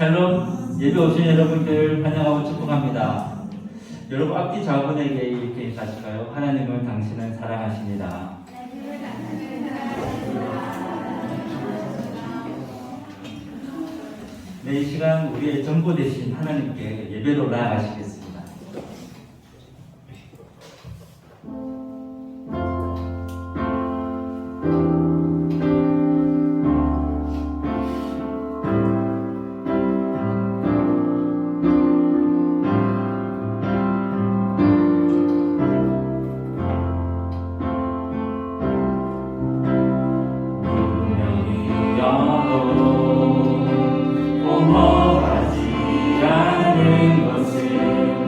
샬롬, 예배 오신 여러분들 환영하고 축복합니다. 여러분 앞뒤 좌우분에게 이렇게 인사하실까요? 하나님은 당신은 사랑하십니다. 네, 이 시간 우리의 전부 되신 하나님께 예배로 나아가시겠습니다. 공허하지 않는 것을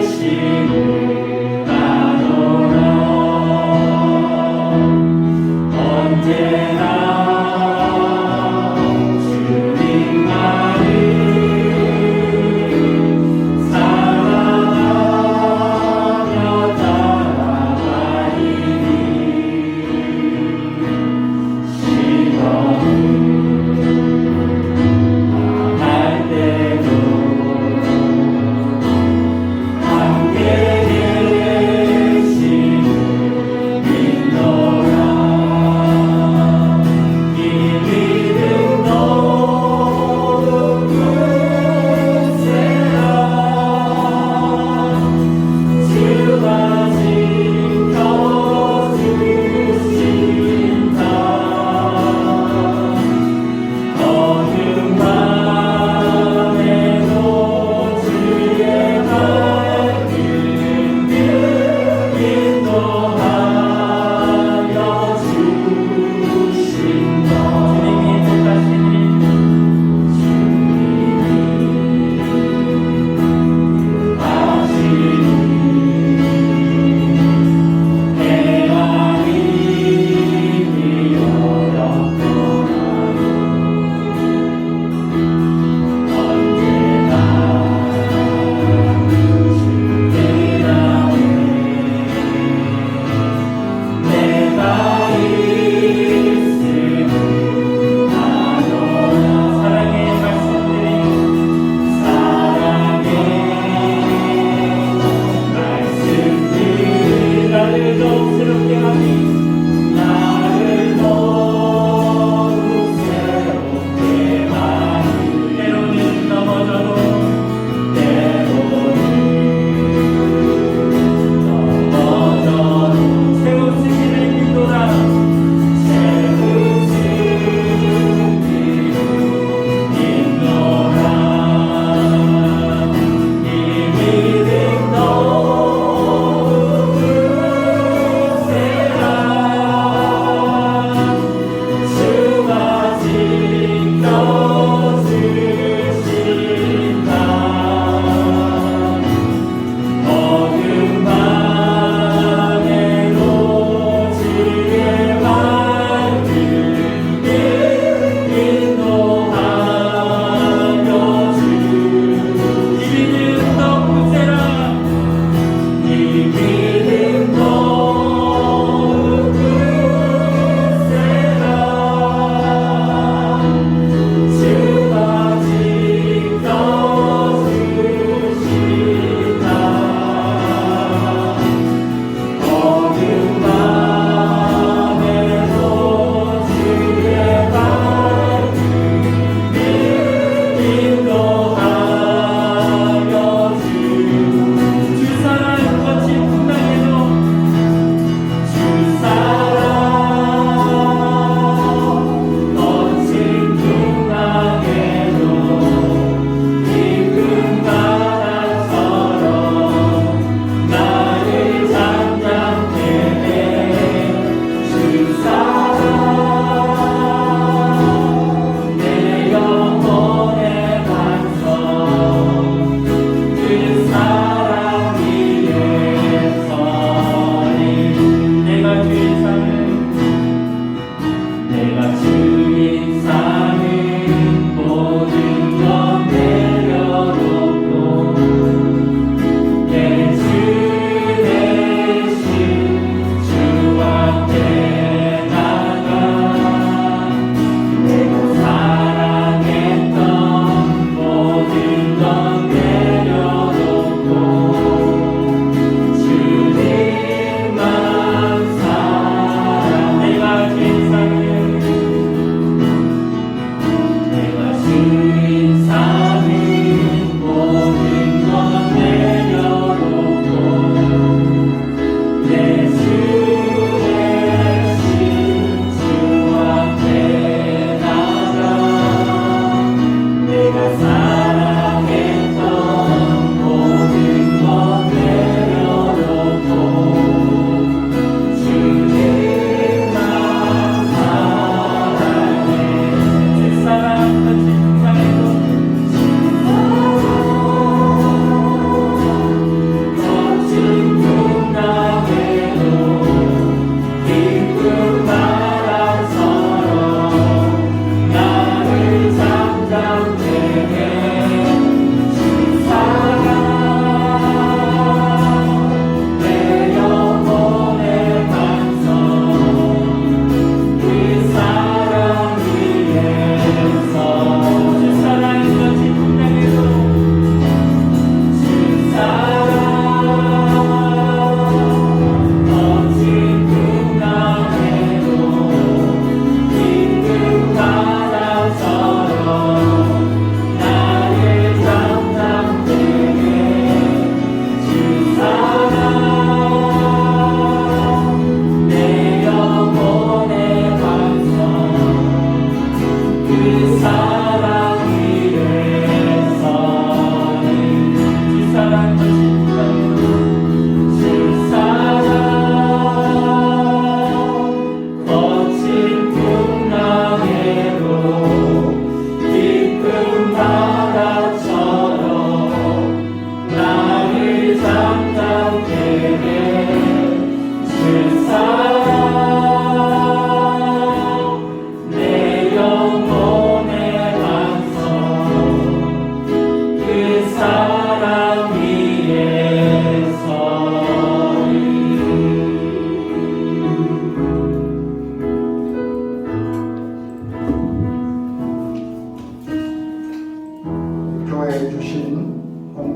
되심을 나누러 언제나 주님만을 사랑하며 따라가리니 시험을 당할 때도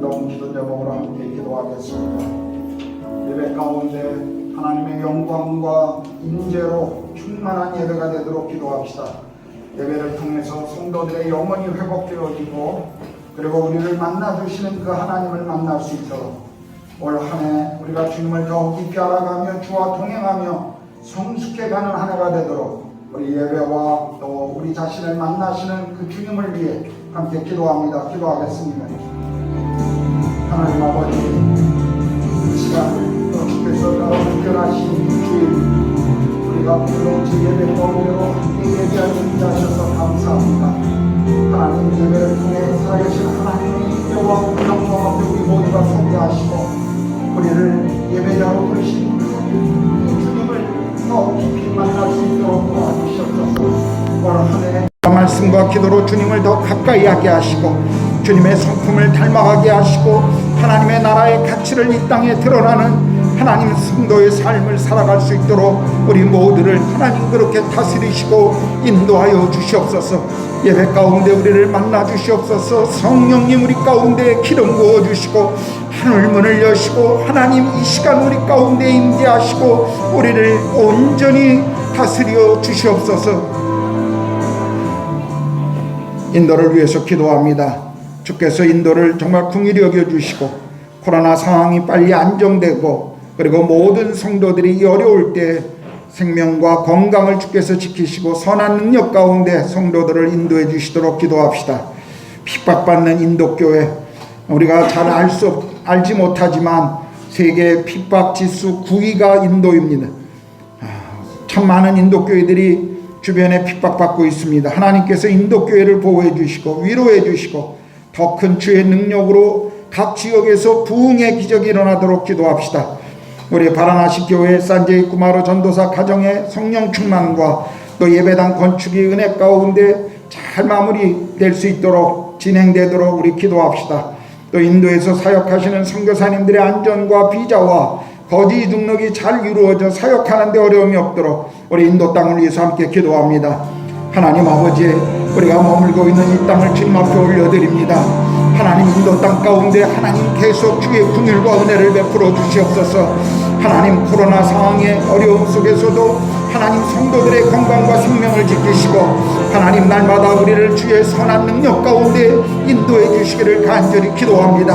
감동 기도 제목으로 함께 기도하겠습니다. 예배 가운데 하나님의 영광과 인재로 충만한 예배가 되도록 기도합시다. 예배를 통해서 성도들의 영혼이 회복되어지고 그리고 우리를 만나주시는 그 하나님을 만날 수 있도록 올 한 해 우리가 주님을 더욱 깊이 알아가며 주와 동행하며 성숙해가는 한 해가 되도록 우리 예배와 또 우리 자신을 만나시는 그 주님을 위해 함께 기도합니다. 기도하겠습니다. 하나님 아버지, 이 시간 또 주께서 나로 특별하신 주일 우리가 공동체 예배 가운데로 함께 예배할 수 있게 하셔서 감사합니다. 하나님 예배를 통해 살아계신 하나님의 인격과 영광 앞에 우리 모두가 소개하시고 우리를 예배자로 부르신 주님을 더 깊이 만날 수 있도록 도와주시옵소서. 올 한 해 말씀과 기도로 주님을 더 가까이 하게 하시고 주님의 성품을 닮아가게 하시고 하나님의 나라의 가치를 이 땅에 드러나는 하나님 성도의 삶을 살아갈 수 있도록 우리 모두를 하나님 그렇게 다스리시고 인도하여 주시옵소서. 예배 가운데 우리를 만나 주시옵소서. 성령님 우리 가운데 기름 부어 주시고 하늘 문을 여시고 하나님 이 시간 우리 가운데 임재하시고 우리를 온전히 다스려 주시옵소서. 인도를 위해서 기도합니다. 주께서 인도를 정말 긍휼히 여겨주시고 코로나 상황이 빨리 안정되고 그리고 모든 성도들이 이 어려울 때 생명과 건강을 주께서 지키시고 선한 능력 가운데 성도들을 인도해 주시도록 기도합시다. 핍박받는 인도교회 우리가 잘 알지 못하지만 세계 핍박 지수 9위가 인도입니다. 참 많은 인도교회들이 주변에 핍박받고 있습니다. 하나님께서 인도교회를 보호해 주시고 위로해 주시고 더 큰 주의 능력으로 각 지역에서 부흥의 기적이 일어나도록 기도합시다. 우리 바라나시 교회 산제이 구마로 전도사 가정의 성령 충만과 또 예배당 건축이 은혜 가운데 잘 마무리될 수 있도록 진행되도록 우리 기도합시다. 또 인도에서 사역하시는 선교사님들의 안전과 비자와 거지 등록이 잘 이루어져 사역하는 데 어려움이 없도록 우리 인도 땅을 위해서 함께 기도합니다. 하나님 아버지, 우리가 머물고 있는 이 땅을 주님 앞에 올려드립니다. 하나님 인도 땅 가운데 하나님 계속 주의 긍휼과 은혜를 베풀어 주시옵소서. 하나님 코로나 상황의 어려움 속에서도 하나님 성도들의 건강과 생명을 지키시고 하나님 날마다 우리를 주의 선한 능력 가운데 인도해 주시기를 간절히 기도합니다.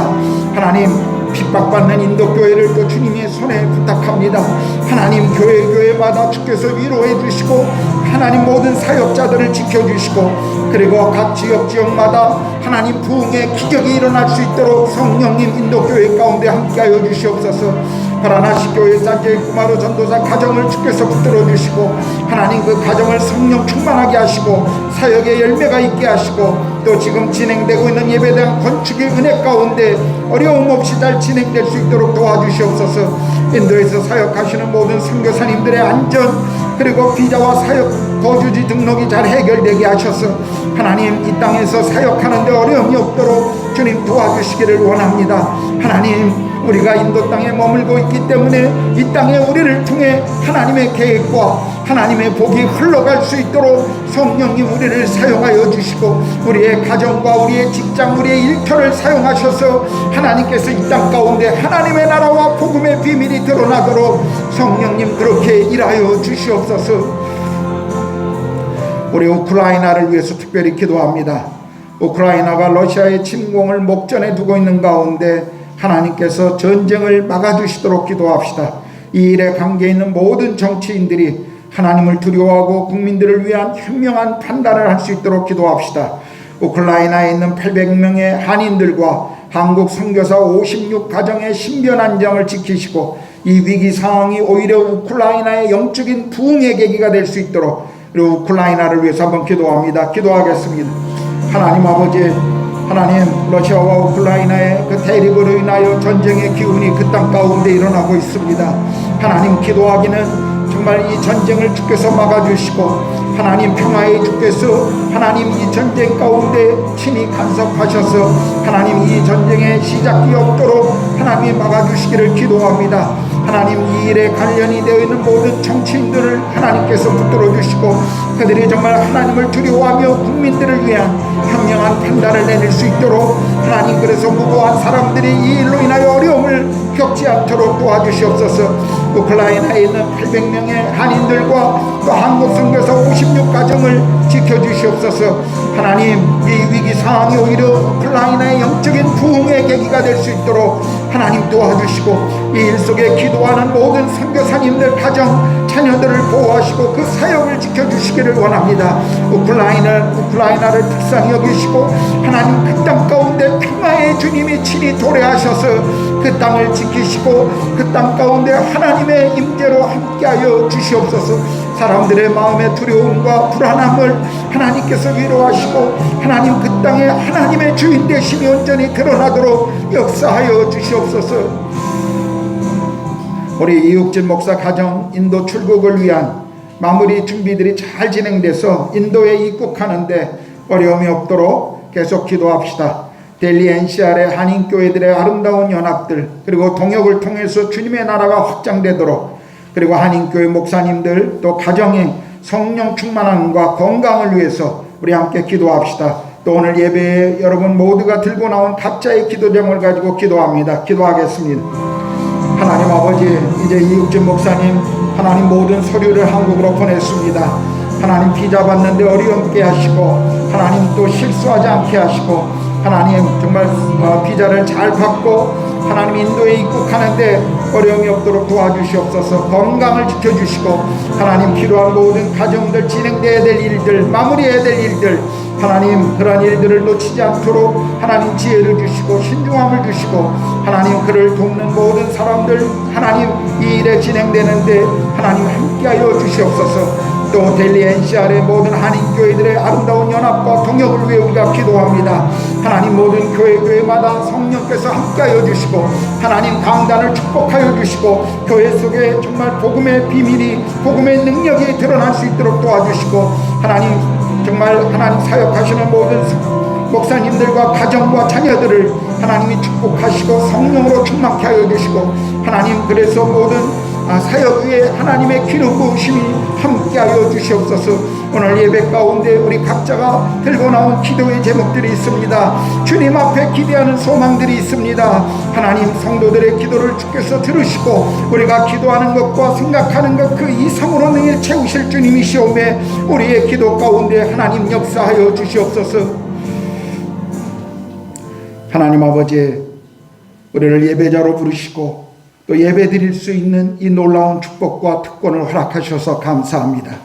하나님 핍박받는 인도교회를 또 주님의 손에 부탁합니다. 하나님 교회마다 주께서 위로해 주시고 하나님 모든 사역자들을 지켜주시고 그리고 각 지역마다 하나님 부흥의 기적이 일어날 수 있도록 성령님 인도교회 가운데 함께하여 주시옵소서. 바라나시 교회 산제이 구마로 전도사 가정을 주께서 붙들어 주시고 하나님 그 가정을 성령 충만하게 하시고 사역의 열매가 있게 하시고 또 지금 진행되고 있는 예배당 건축의 은혜 가운데 어려움 없이 잘 진행될 수 있도록 도와주시옵소서. 인도에서 사역하시는 모든 선교사님들의 안전 그리고 비자와 사역 거주지 등록이 잘 해결되게 하셔서 하나님 이 땅에서 사역하는데 어려움이 없도록 주님 도와주시기를 원합니다. 하나님 우리가 인도 땅에 머물고 있기 때문에 이 땅에 우리를 통해 하나님의 계획과 하나님의 복이 흘러갈 수 있도록 성령님 우리를 사용하여 주시고 우리의 가정과 우리의 직장 우리의 일터를 사용하셔서 하나님께서 이 땅 가운데 하나님의 나라와 복음의 비밀이 드러나도록 성령님 그렇게 일하여 주시옵소서. 우리 우크라이나를 위해서 특별히 기도합니다. 우크라이나가 러시아의 침공을 목전에 두고 있는 가운데 하나님께서 전쟁을 막아주시도록 기도합시다. 이 일에 관계 있는 모든 정치인들이 하나님을 두려워하고 국민들을 위한 현명한 판단을 할 수 있도록 기도합시다. 우크라이나에 있는 800명의 한인들과 한국 선교사 56가정의 신변 안정을 지키시고 이 위기 상황이 오히려 우크라이나의 영적인 부흥의 계기가 될 수 있도록 그리고 우크라이나를 위해서 한번 기도합니다. 기도하겠습니다. 하나님 아버지, 하나님 러시아와 우크라이나의 그 대립으로 인하여 전쟁의 기운이 그 땅 가운데 일어나고 있습니다. 하나님 기도하기는 정말 이 전쟁을 주께서 막아주시고 하나님 평화의 주께서 하나님 이 전쟁 가운데 친히 간섭하셔서 하나님 이 전쟁의 시작이 없도록 하나님이 막아주시기를 기도합니다. 하나님 이 일에 관련이 되어 있는 모든 정치인들을 하나님께서 붙들어 주시고 그들이 정말 하나님을 두려워하며 국민들을 위한 현명한 판단을 내릴 수 있도록 하나님 그래서 무고한 사람들이 이 일로 인하여 어려움을 겪지 않도록 도와주시옵소서. 우크라이나에 있는 800명의 한인들과 또 한국 선교사 56가정을 지켜주시옵소서. 하나님 이 위기 상황이 오히려 우크라이나의 영적인 부흥의 계기가 될 수 있도록 하나님 도와주시고 이 일 속에 기도하는 모든 선교사님들 가정 자녀들을 보호하시고 그 사역을 지켜주시기를 원합니다. 우크라이나를 불쌍히 여기시고 하나님 그 땅 가운데 평화의 주님이 친히 도래하셔서 그 땅을 지키시고 그 땅 가운데 하나님의 임재로 함께하여 주시옵소서. 사람들의 마음의 두려움과 불안함을 하나님께서 위로하시고 하나님 그 땅에 하나님의 주인 되심이 온전히 드러나도록 역사하여 주시옵소서. 우리 이육진 목사 가정 인도 출국을 위한 마무리 준비들이 잘 진행돼서 인도에 입국하는데 어려움이 없도록 계속 기도합시다. 델리 NCR의 한인교회들의 아름다운 연합들 그리고 동역을 통해서 주님의 나라가 확장되도록 그리고 한인교회 목사님들 또 가정의 성령 충만함과 건강을 위해서 우리 함께 기도합시다. 또 오늘 예배에 여러분 모두가 들고 나온 각자의 기도점을 가지고 기도합니다. 기도하겠습니다. 하나님 아버지 이제 이육진 목사님 하나님 모든 서류를 한국으로 보냈습니다. 하나님 비자 받는데 어려움 없게 하시고 하나님 또 실수하지 않게 하시고 하나님 정말 비자를 잘 받고 하나님 인도에 입국하는데 어려움이 없도록 도와주시옵소서. 건강을 지켜주시고 하나님 필요한 모든 가정들 진행되어야 될 일들 마무리해야 될 일들 하나님 그런 일들을 놓치지 않도록 하나님 지혜를 주시고 신중함을 주시고 하나님 그를 돕는 모든 사람들 하나님 이 일에 진행되는데 하나님 함께하여 주시옵소서. 또 델리 NCR의 모든 한인교회들의 아름다운 연합과 동역을 위해 우리가 기도합니다. 하나님 모든 교회마다 성령께서 함께하여 주시고 하나님 강단을 축복하여 주시고 교회 속에 정말 복음의 비밀이 복음의 능력이 드러날 수 있도록 도와주시고 하나님 정말 하나님 사역하시는 모든 목사님들과 가정과 자녀들을 하나님이 축복하시고 성령으로 충만케 하여 주시고 하나님 그래서 모든 사역 위에 하나님의 기름 부으심이 함께하여 주시옵소서. 오늘 예배 가운데 우리 각자가 들고 나온 기도의 제목들이 있습니다. 주님 앞에 기대하는 소망들이 있습니다. 하나님 성도들의 기도를 주께서 들으시고 우리가 기도하는 것과 생각하는 것 그 이상으로 능히 채우실 주님이시오매 우리의 기도 가운데 하나님 역사하여 주시옵소서. 하나님 아버지 우리를 예배자로 부르시고 또 예배 드릴 수 있는 이 놀라운 축복과 특권을 허락하셔서 감사합니다.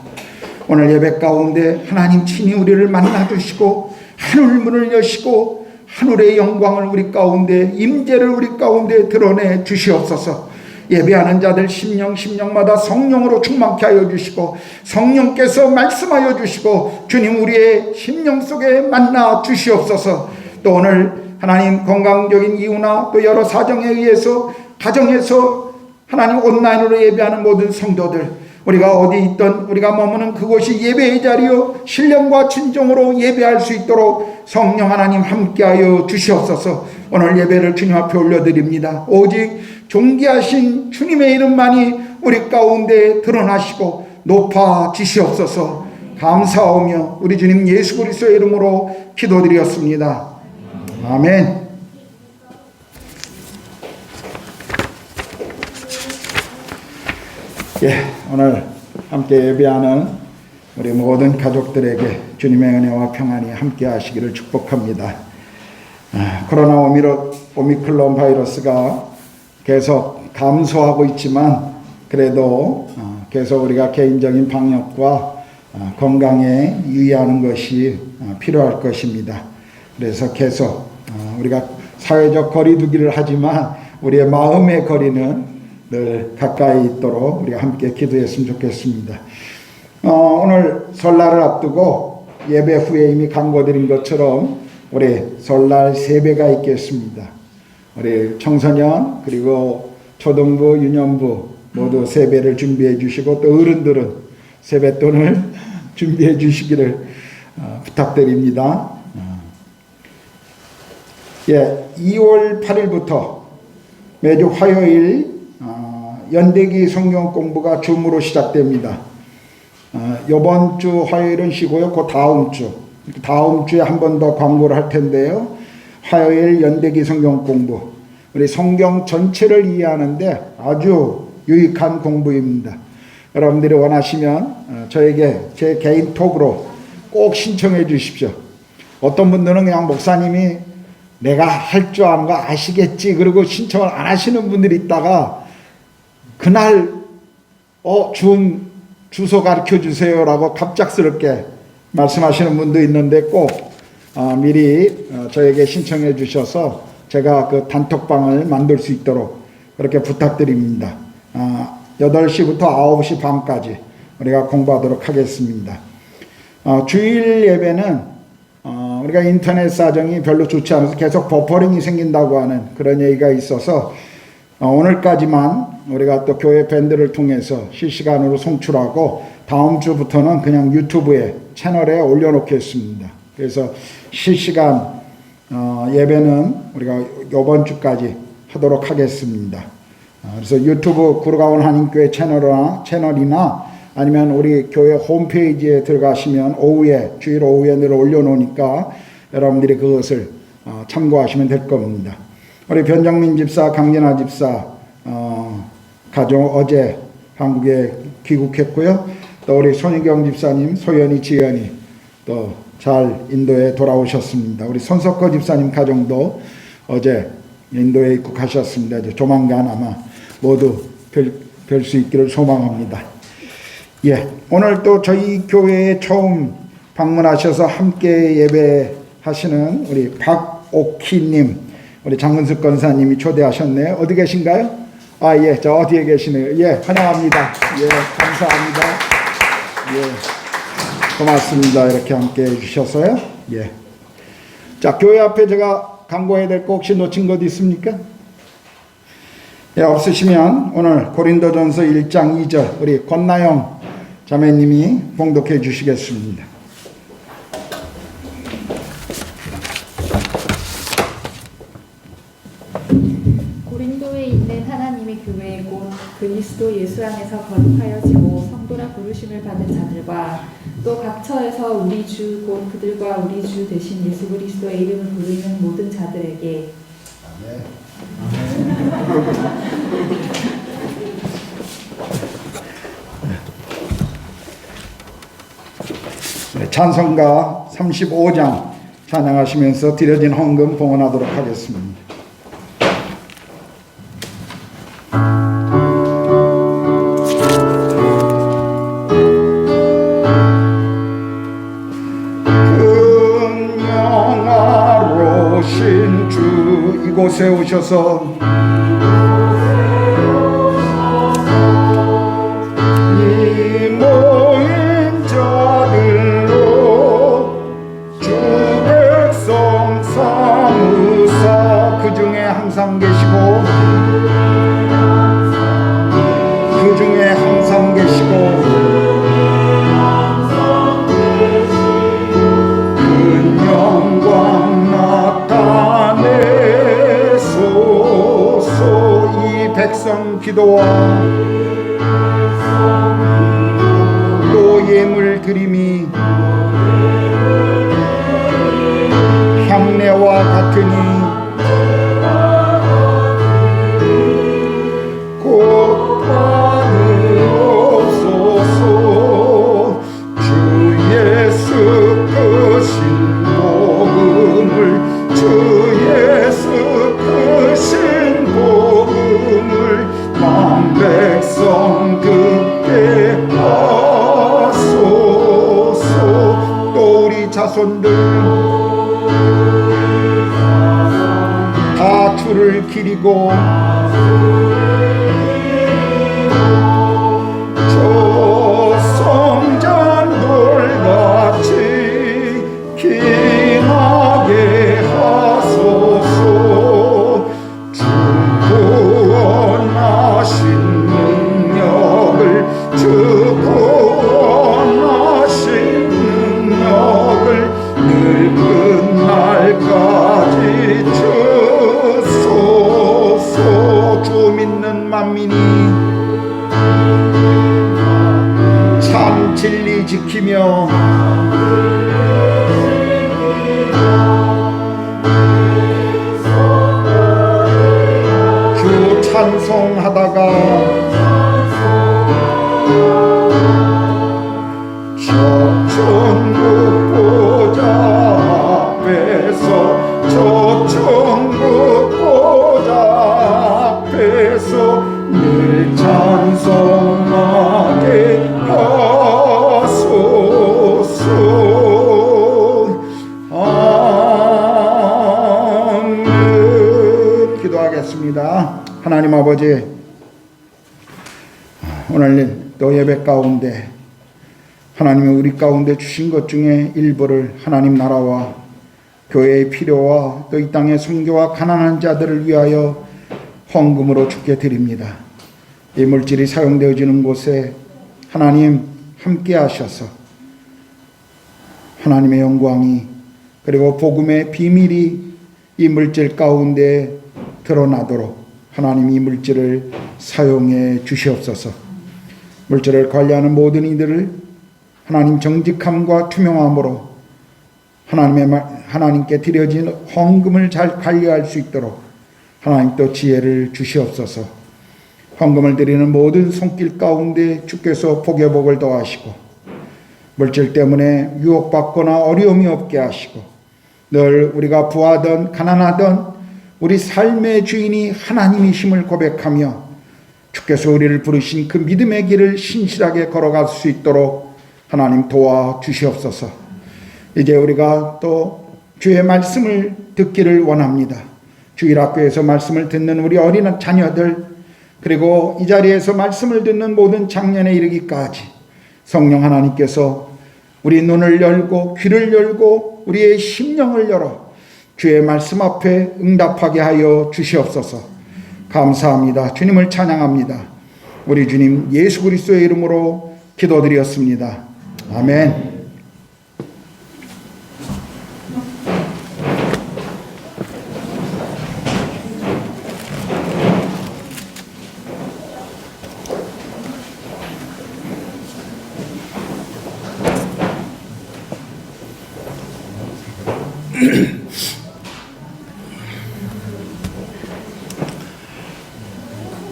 오늘 예배 가운데 하나님 친히 우리를 만나주시고 하늘 문을 여시고 하늘의 영광을 우리 가운데 임재를 우리 가운데 드러내 주시옵소서. 예배하는 자들 심령마다 성령으로 충만케 하여 주시고 성령께서 말씀하여 주시고 주님 우리의 심령 속에 만나 주시옵소서. 또 오늘 하나님 건강적인 이유나 또 여러 사정에 의해서 가정에서 하나님 온라인으로 예배하는 모든 성도들 우리가 어디 있던 우리가 머무는 그곳이 예배의 자리요 신령과 진정으로 예배할 수 있도록 성령 하나님 함께하여 주시옵소서. 오늘 예배를 주님 앞에 올려드립니다. 오직 존귀하신 주님의 이름만이 우리 가운데 드러나시고 높아지시옵소서. 감사하며 우리 주님 예수 그리스도의 이름으로 기도드렸습니다. 아멘. 오늘 함께 예배하는 우리 모든 가족들에게 주님의 은혜와 평안이 함께 하시기를 축복합니다. 코로나 오미크론 바이러스가 계속 감소하고 있지만 그래도 계속 우리가 개인적인 방역과 건강에 유의하는 것이 필요할 것입니다. 그래서 계속 우리가 사회적 거리두기를 하지만 우리의 마음의 거리는 늘 가까이 있도록 우리가 함께 기도했으면 좋겠습니다. 오늘 설날을 앞두고 예배 후에 이미 광고드린 것처럼 우리 설날 세배가 있겠습니다. 우리 청소년 그리고 초등부, 유년부 모두 세배를 준비해 주시고 또 어른들은 세뱃돈을 준비해 주시기를 부탁드립니다. 2월 8일부터 매주 화요일 연대기 성경 공부가 줌으로 시작됩니다. 이번 주 화요일은 쉬고요. 그 다음 주에 한 번 더 광고를 할 텐데요. 화요일 연대기 성경 공부, 우리 성경 전체를 이해하는데 아주 유익한 공부입니다. 여러분들이 원하시면 저에게 제 개인 톡으로 꼭 신청해 주십시오. 어떤 분들은 그냥 목사님이 내가 할 줄 아는 거 아시겠지 그리고 신청을 안 하시는 분들이 있다가 그날 줌 주소 가르쳐 주세요라고 갑작스럽게 말씀하시는 분도 있는데 꼭 미리 저에게 신청해 주셔서 제가 그 단톡방을 만들 수 있도록 그렇게 부탁드립니다. 8시부터 9시 반까지 우리가 공부하도록 하겠습니다. 주일 예배는 우리가 인터넷 사정이 별로 좋지 않아서 계속 버퍼링이 생긴다고 하는 그런 얘기가 있어서 오늘까지만 우리가 또 교회 밴드를 통해서 실시간으로 송출하고 다음 주부터는 그냥 유튜브에 채널에 올려놓겠습니다. 그래서 실시간 예배는 우리가 이번 주까지 하도록 하겠습니다. 그래서 유튜브 구르가온 한인교회 채널이나 아니면 우리 교회 홈페이지에 들어가시면 주일 오후에 늘 올려놓으니까 여러분들이 그것을 참고하시면 될 겁니다. 우리 변정민 집사, 강진아 집사 가족 어제 한국에 귀국했고요. 또 우리 손희경 집사님, 소연이, 지연이 또 잘 인도에 돌아오셨습니다. 우리 손석호 집사님 가정도 어제 인도에 입국하셨습니다. 이제 조만간 아마 모두 뵐 수 있기를 소망합니다. 오늘 또 저희 교회에 처음 방문하셔서 함께 예배하시는 우리 박옥희님, 우리 장근숙 권사님이 초대하셨네요. 어디 계신가요? 저 어디에 계시네요. 환영합니다. 감사합니다. 고맙습니다. 이렇게 함께 해주셔서요. 자, 교회 앞에 제가 광고해야 될 거 혹시 놓친 것 있습니까? 없으시면 오늘 고린도전서 1장 2절 우리 권나영 자매님이 봉독해 주시겠습니다. 고린도에 있는 하나님의 교회 곧 그리스도 예수 안에서 거룩하여지고 성도라 부르심을 받은 자들과 또 각처에서 우리 주 곧 그들과 우리 주 되신 예수 그리스도의 이름을 부르는 모든 자들에게 찬송가 35장 찬양하시면서 드려진 헌금 봉헌하도록 하겠습니다. 금영화로신 주 이곳에 오셔서 이 모인 자들로 주 백성 삼으사 그 중에 항상 계시고 큰 영광 나타내소서. 이 백성 기도와 또 예물 드림이 향내와 같으니 곧 받으옵소서. 주 예수 크신 복음을 주 예수 크신 복음을 만 백성 듣게 하소서. 또 우리 자손들 다 주를 기리고 저 성전돌같이 기나게 하소서. 주 구원하신 능력을 주 구원하신 능력을 늘 끝날까지 주소서. 만민이 참 진리 지키며 주 찬송하다가 저 천국 보좌 앞에서 저 천국 보좌 앞에서 늘 찬송하게 하소서. 아멘. 기도하겠습니다. 하나님 아버지, 오늘 또 예배 가운데 하나님이 우리 가운데 주신 것 중에 일부를 하나님 나라와 교회의 필요와 또 이 땅의 선교와 가난한 자들을 위하여 헌금으로 주께 드립니다. 이 물질이 사용되어지는 곳에 하나님 함께 하셔서 하나님의 영광이 그리고 복음의 비밀이 이 물질 가운데 드러나도록 하나님 이 물질을 사용해 주시옵소서. 물질을 관리하는 모든 이들을 하나님 정직함과 투명함으로 하나님께 드려진 헌금을 잘 관리할 수 있도록 하나님 또 지혜를 주시옵소서. 헌금을 드리는 모든 손길 가운데 주께서 복의 복을 더하시고 물질 때문에 유혹받거나 어려움이 없게 하시고 늘 우리가 부하던 가난하던 우리 삶의 주인이 하나님이심을 고백하며 주께서 우리를 부르신 그 믿음의 길을 신실하게 걸어갈 수 있도록 하나님 도와주시옵소서. 이제 우리가 또 주의 말씀을 듣기를 원합니다. 주일학교에서 말씀을 듣는 우리 어린 자녀들 그리고 이 자리에서 말씀을 듣는 모든 장년에 이르기까지 성령 하나님께서 우리 눈을 열고 귀를 열고 우리의 심령을 열어 주의 말씀 앞에 응답하게 하여 주시옵소서. 감사합니다. 주님을 찬양합니다. 우리 주님 예수 그리스도의 이름으로 기도드렸습니다. 아멘.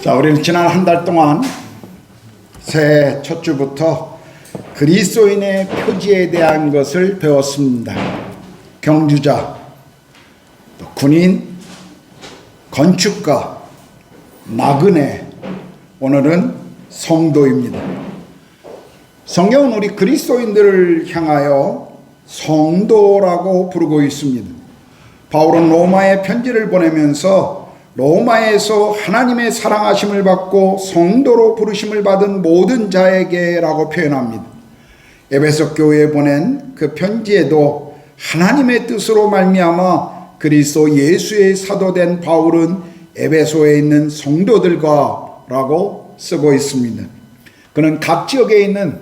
자, 우리는 지난 한 달 동안 새해 첫 주부터 그리스도인의 표지에 대한 것을 배웠습니다. 경주자, 군인, 건축가, 나그네, 오늘은 성도입니다. 성경은 우리 그리스도인들을 향하여 성도라고 부르고 있습니다. 바울은 로마에 편지를 보내면서 로마에서 하나님의 사랑하심을 받고 성도로 부르심을 받은 모든 자에게라고 표현합니다. 에베소 교회에 보낸 그 편지에도 하나님의 뜻으로 말미암아 그리스도 예수의 사도된 바울은 에베소에 있는 성도들과라고 쓰고 있습니다. 그는 각 지역에 있는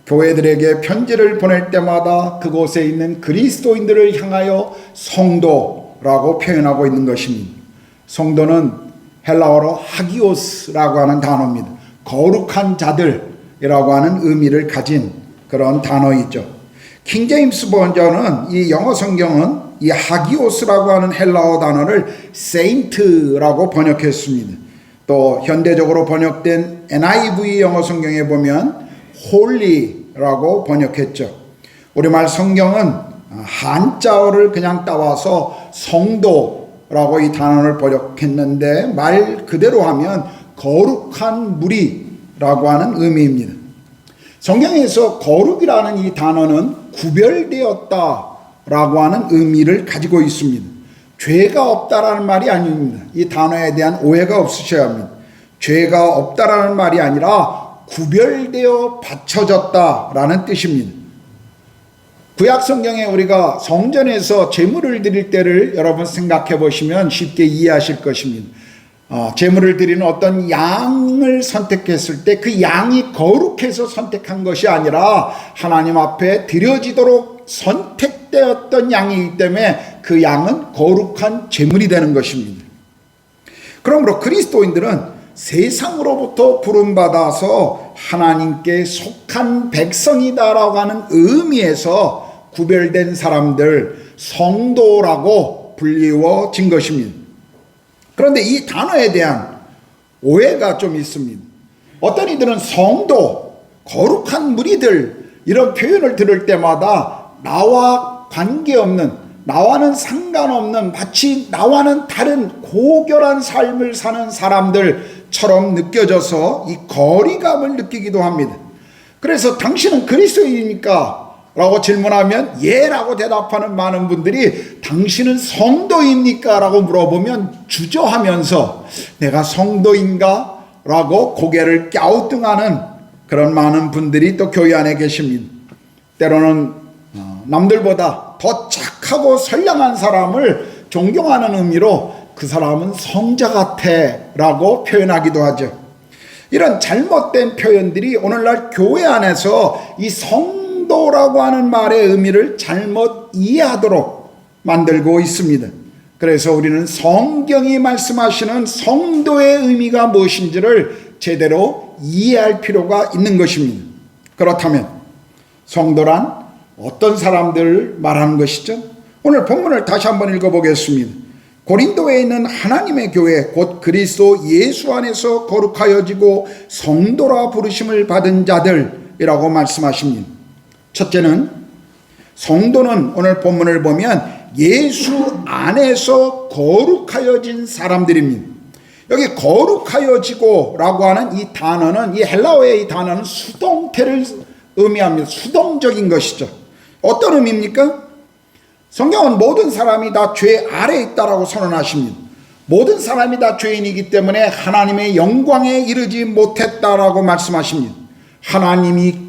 교회들에게 편지를 보낼 때마다 그곳에 있는 그리스도인들을 향하여 성도라고 표현하고 있는 것입니다. 성도는 헬라어로 하기오스라고 하는 단어입니다. 거룩한 자들이라고 하는 의미를 가진 그런 단어이죠. 킹제임스 버전은 이 영어 성경은 이 하기오스라고 하는 헬라어 단어를 세인트라고 번역했습니다. 또 현대적으로 번역된 NIV 영어 성경에 보면 홀리라고 번역했죠. 우리말 성경은 한자어를 그냥 따와서 성도라고 이 단어를 번역했는데 말 그대로 하면 거룩한 무리라고 하는 의미입니다. 성경에서 거룩이라는 이 단어는 구별되었다라고 하는 의미를 가지고 있습니다. 죄가 없다라는 말이 아닙니다. 이 단어에 대한 오해가 없으셔야 합니다. 죄가 없다라는 말이 아니라 구별되어 바쳐졌다라는 뜻입니다. 구약 성경에 우리가 성전에서 제물을 드릴 때를 여러분 생각해 보시면 쉽게 이해하실 것입니다. 제물을 드리는 어떤 양을 선택했을 때 그 양이 거룩해서 선택한 것이 아니라 하나님 앞에 드려지도록 선택되었던 양이기 때문에 그 양은 거룩한 제물이 되는 것입니다. 그러므로 그리스도인들은 세상으로부터 부름받아서 하나님께 속한 백성이다라고 하는 의미에서 구별된 사람들, 성도라고 불리워진 것입니다. 그런데 이 단어에 대한 오해가 좀 있습니다. 어떤 이들은 성도, 거룩한 무리들 이런 표현을 들을 때마다 나와 관계없는, 나와는 상관없는, 마치 나와는 다른 고결한 삶을 사는 사람들처럼 느껴져서 이 거리감을 느끼기도 합니다. 그래서 당신은 그리스도인입니까? 라고 질문하면 예 라고 대답하는 많은 분들이 당신은 성도입니까? 라고 물어보면 주저하면서 내가 성도인가? 라고 고개를 갸우뚱하는 그런 많은 분들이 또 교회 안에 계십니다. 때로는 남들보다 더 착하고 선량한 사람을 존경하는 의미로 그 사람은 성자 같아 라고 표현하기도 하죠. 이런 잘못된 표현들이 오늘날 교회 안에서 이 성도라고 하는 말의 의미를 잘못 이해하도록 만들고 있습니다. 그래서 우리는 성경이 말씀하시는 성도의 의미가 무엇인지를 제대로 이해할 필요가 있는 것입니다. 그렇다면 성도란 어떤 사람들을 말하는 것이죠? 오늘 본문을 다시 한번 읽어보겠습니다. 고린도에 있는 하나님의 교회 곧 그리스도 예수 안에서 거룩하여지고 성도라 부르심을 받은 자들이라고 말씀하십니다. 첫째는 성도는 오늘 본문을 보면 예수 안에서 거룩하여진 사람들입니다. 여기 거룩하여지고 라고 하는 이 단어는, 이 헬라어의 이 단어는 수동태를 의미합니다. 수동적인 것이죠. 어떤 의미입니까? 성경은 모든 사람이 다 죄 아래에 있다라고 선언하십니다. 모든 사람이 다 죄인이기 때문에 하나님의 영광에 이르지 못했다라고 말씀하십니다. 하나님이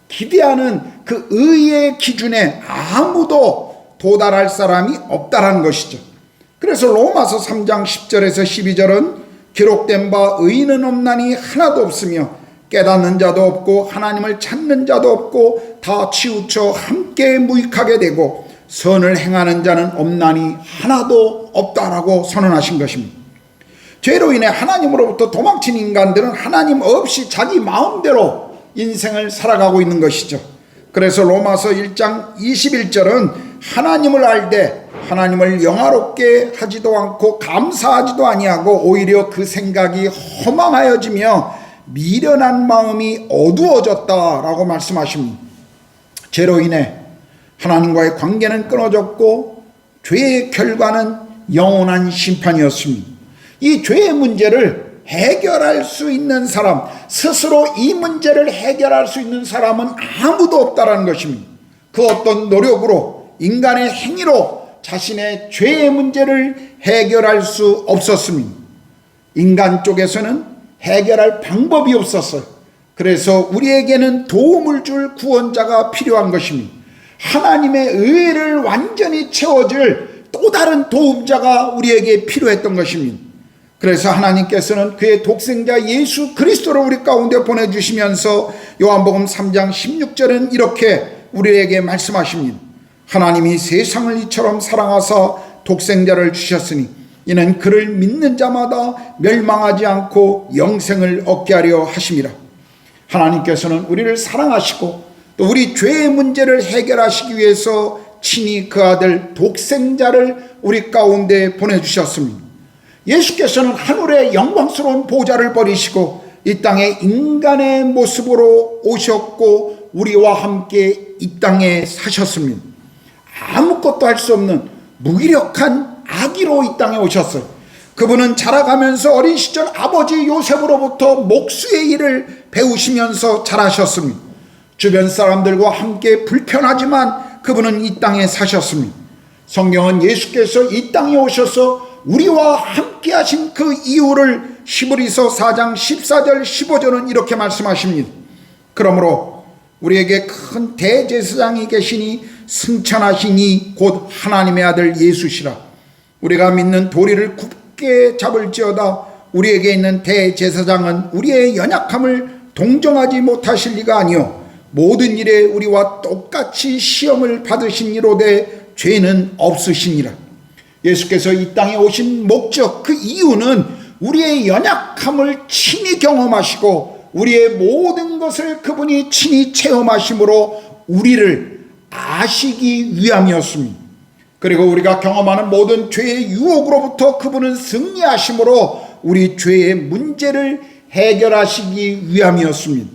기대하는 그 의의 기준에 아무도 도달할 사람이 없다라는 것이죠. 그래서 로마서 3장 10절에서 12절은 기록된 바 의인은 없나니 하나도 없으며 깨닫는 자도 없고 하나님을 찾는 자도 없고 다 치우쳐 함께 무익하게 되고 선을 행하는 자는 없나니 하나도 없다라고 선언하신 것입니다. 죄로 인해 하나님으로부터 도망친 인간들은 하나님 없이 자기 마음대로 인생을 살아가고 있는 것이죠. 그래서 로마서 1장 21절은 하나님을 알되 하나님을 영화롭게 하지도 않고 감사하지도 아니하고 오히려 그 생각이 허망하여지며 미련한 마음이 어두워졌다라고 말씀하십니다. 죄로 인해 하나님과의 관계는 끊어졌고 죄의 결과는 영원한 심판이었습니다. 이 죄의 문제를 해결할 수 있는 사람, 스스로 이 문제를 해결할 수 있는 사람은 아무도 없다라는 것입니다. 그 어떤 노력으로, 인간의 행위로 자신의 죄의 문제를 해결할 수 없었습니다. 인간 쪽에서는 해결할 방법이 없었어요. 그래서 우리에게는 도움을 줄 구원자가 필요한 것입니다. 하나님의 의를 완전히 채워줄 또 다른 도움자가 우리에게 필요했던 것입니다. 그래서 하나님께서는 그의 독생자 예수 그리스도를 우리 가운데 보내주시면서 요한복음 3장 16절은 이렇게 우리에게 말씀하십니다. 하나님이 세상을 이처럼 사랑하사 독생자를 주셨으니 이는 그를 믿는 자마다 멸망하지 않고 영생을 얻게 하려 하심이라. 하나님께서는 우리를 사랑하시고 또 우리 죄의 문제를 해결하시기 위해서 친히 그 아들 독생자를 우리 가운데 보내주셨습니다. 예수께서는 하늘의 영광스러운 보좌를 버리시고 이 땅에 인간의 모습으로 오셨고 우리와 함께 이 땅에 사셨습니다. 아무것도 할 수 없는 무기력한 아기로 이 땅에 오셨어요. 그분은 자라가면서 어린 시절 아버지 요셉으로부터 목수의 일을 배우시면서 자라셨습니다. 주변 사람들과 함께 불편하지만 그분은 이 땅에 사셨습니다. 성경은 예수께서 이 땅에 오셔서 우리와 함께 하신 그 이유를 히브리서 4장 14절 15절은 이렇게 말씀하십니다. 그러므로 우리에게 큰 대제사장이 계시니 승천하시니 곧 하나님의 아들 예수시라. 우리가 믿는 도리를 굳게 잡을지어다. 우리에게 있는 대제사장은 우리의 연약함을 동정하지 못하실 리가 아니요 모든 일에 우리와 똑같이 시험을 받으신 이로되 죄는 없으시니라. 예수께서 이 땅에 오신 목적, 그 이유는 우리의 연약함을 친히 경험하시고 우리의 모든 것을 그분이 친히 체험하심으로 우리를 아시기 위함이었습니다. 그리고 우리가 경험하는 모든 죄의 유혹으로부터 그분은 승리하심으로 우리 죄의 문제를 해결하시기 위함이었습니다.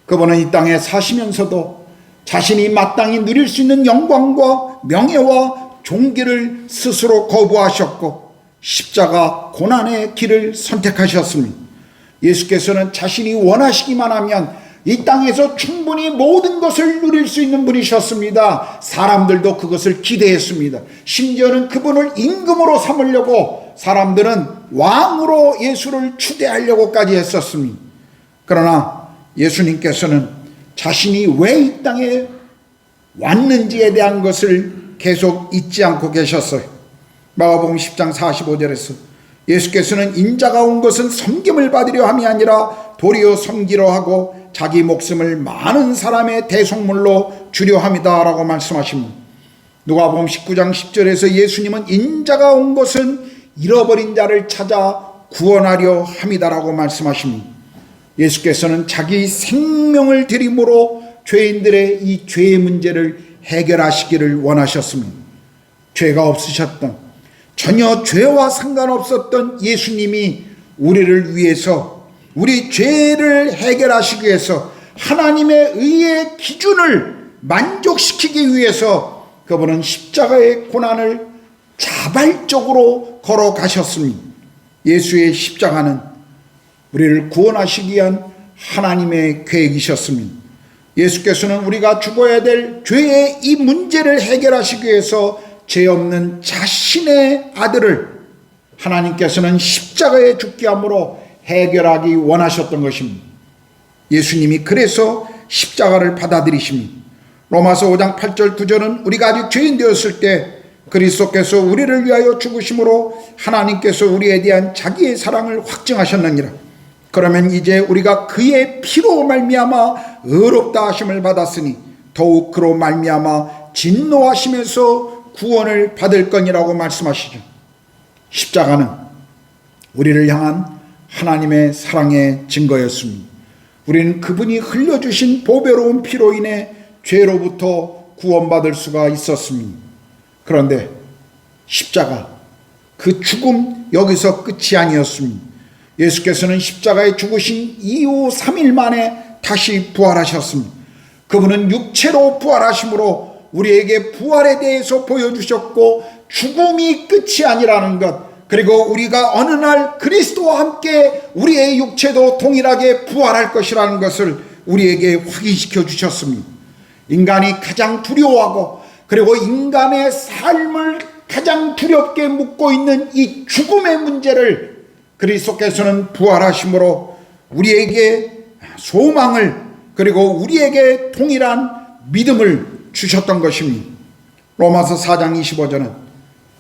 그분은 이 땅에 사시면서도 자신이 마땅히 누릴 수 있는 영광과 명예와 존귀를 스스로 거부하셨고 십자가 고난의 길을 선택하셨습니다. 예수께서는 자신이 원하시기만 하면 이 땅에서 충분히 모든 것을 누릴 수 있는 분이셨습니다. 사람들도 그것을 기대했습니다. 심지어는 그분을 임금으로 삼으려고 사람들은 왕으로 예수를 추대하려고까지 했었습니다. 그러나 예수님께서는 자신이 왜 이 땅에 왔는지에 대한 것을 계속 잊지 않고 계셨어요. 마가복음 10장 45절에서 예수께서는 인자가 온 것은 섬김을 받으려 함이 아니라 도리어 섬기려 하고 자기 목숨을 많은 사람의 대속물로 주려 함이다 라고 말씀하십니다. 누가복음 19장 10절에서 예수님은 인자가 온 것은 잃어버린 자를 찾아 구원하려 함이다 라고 말씀하십니다. 예수께서는 자기 생명을 드림으로 죄인들의 이 죄의 문제를 해결하시기를 원하셨습니다. 죄가 없으셨던, 전혀 죄와 상관없었던 예수님이 우리를 위해서, 우리 죄를 해결하시기 위해서, 하나님의 의의 기준을 만족시키기 위해서 그분은 십자가의 고난을 자발적으로 걸어가셨습니다. 예수의 십자가는 우리를 구원하시기 위한 하나님의 계획이셨습니다. 예수께서는 우리가 죽어야 될 죄의 이 문제를 해결하시기 위해서 죄 없는 자신의 아들을 하나님께서는 십자가에 죽게 함으로 해결하기 원하셨던 것입니다. 예수님이 그래서 십자가를 받아들이십니다. 로마서 5장 8절 9절은 우리가 아직 죄인 되었을 때 그리스도께서 우리를 위하여 죽으심으로 하나님께서 우리에 대한 자기의 사랑을 확증하셨느니라. 그러면 이제 우리가 그의 피로 말미암아 의롭다 하심을 받았으니 더욱 그로 말미암아 진노하심에서 구원을 받을 거니라고 말씀하시죠. 십자가는 우리를 향한 하나님의 사랑의 증거였습니다. 우리는 그분이 흘려주신 보배로운 피로 인해 죄로부터 구원받을 수가 있었습니다. 그런데 십자가, 그 죽음 여기서 끝이 아니었습니다. 예수께서는 십자가에 죽으신 이후 3일 만에 다시 부활하셨습니다. 그분은 육체로 부활하심으로 우리에게 부활에 대해서 보여주셨고 죽음이 끝이 아니라는 것, 그리고 우리가 어느 날 그리스도와 함께 우리의 육체도 동일하게 부활할 것이라는 것을 우리에게 확인시켜 주셨습니다. 인간이 가장 두려워하고 그리고 인간의 삶을 가장 두렵게 묻고 있는 이 죽음의 문제를 그리스도께서는 부활하심으로 우리에게 소망을, 그리고 우리에게 동일한 믿음을 주셨던 것입니다. 로마서 4장 25절은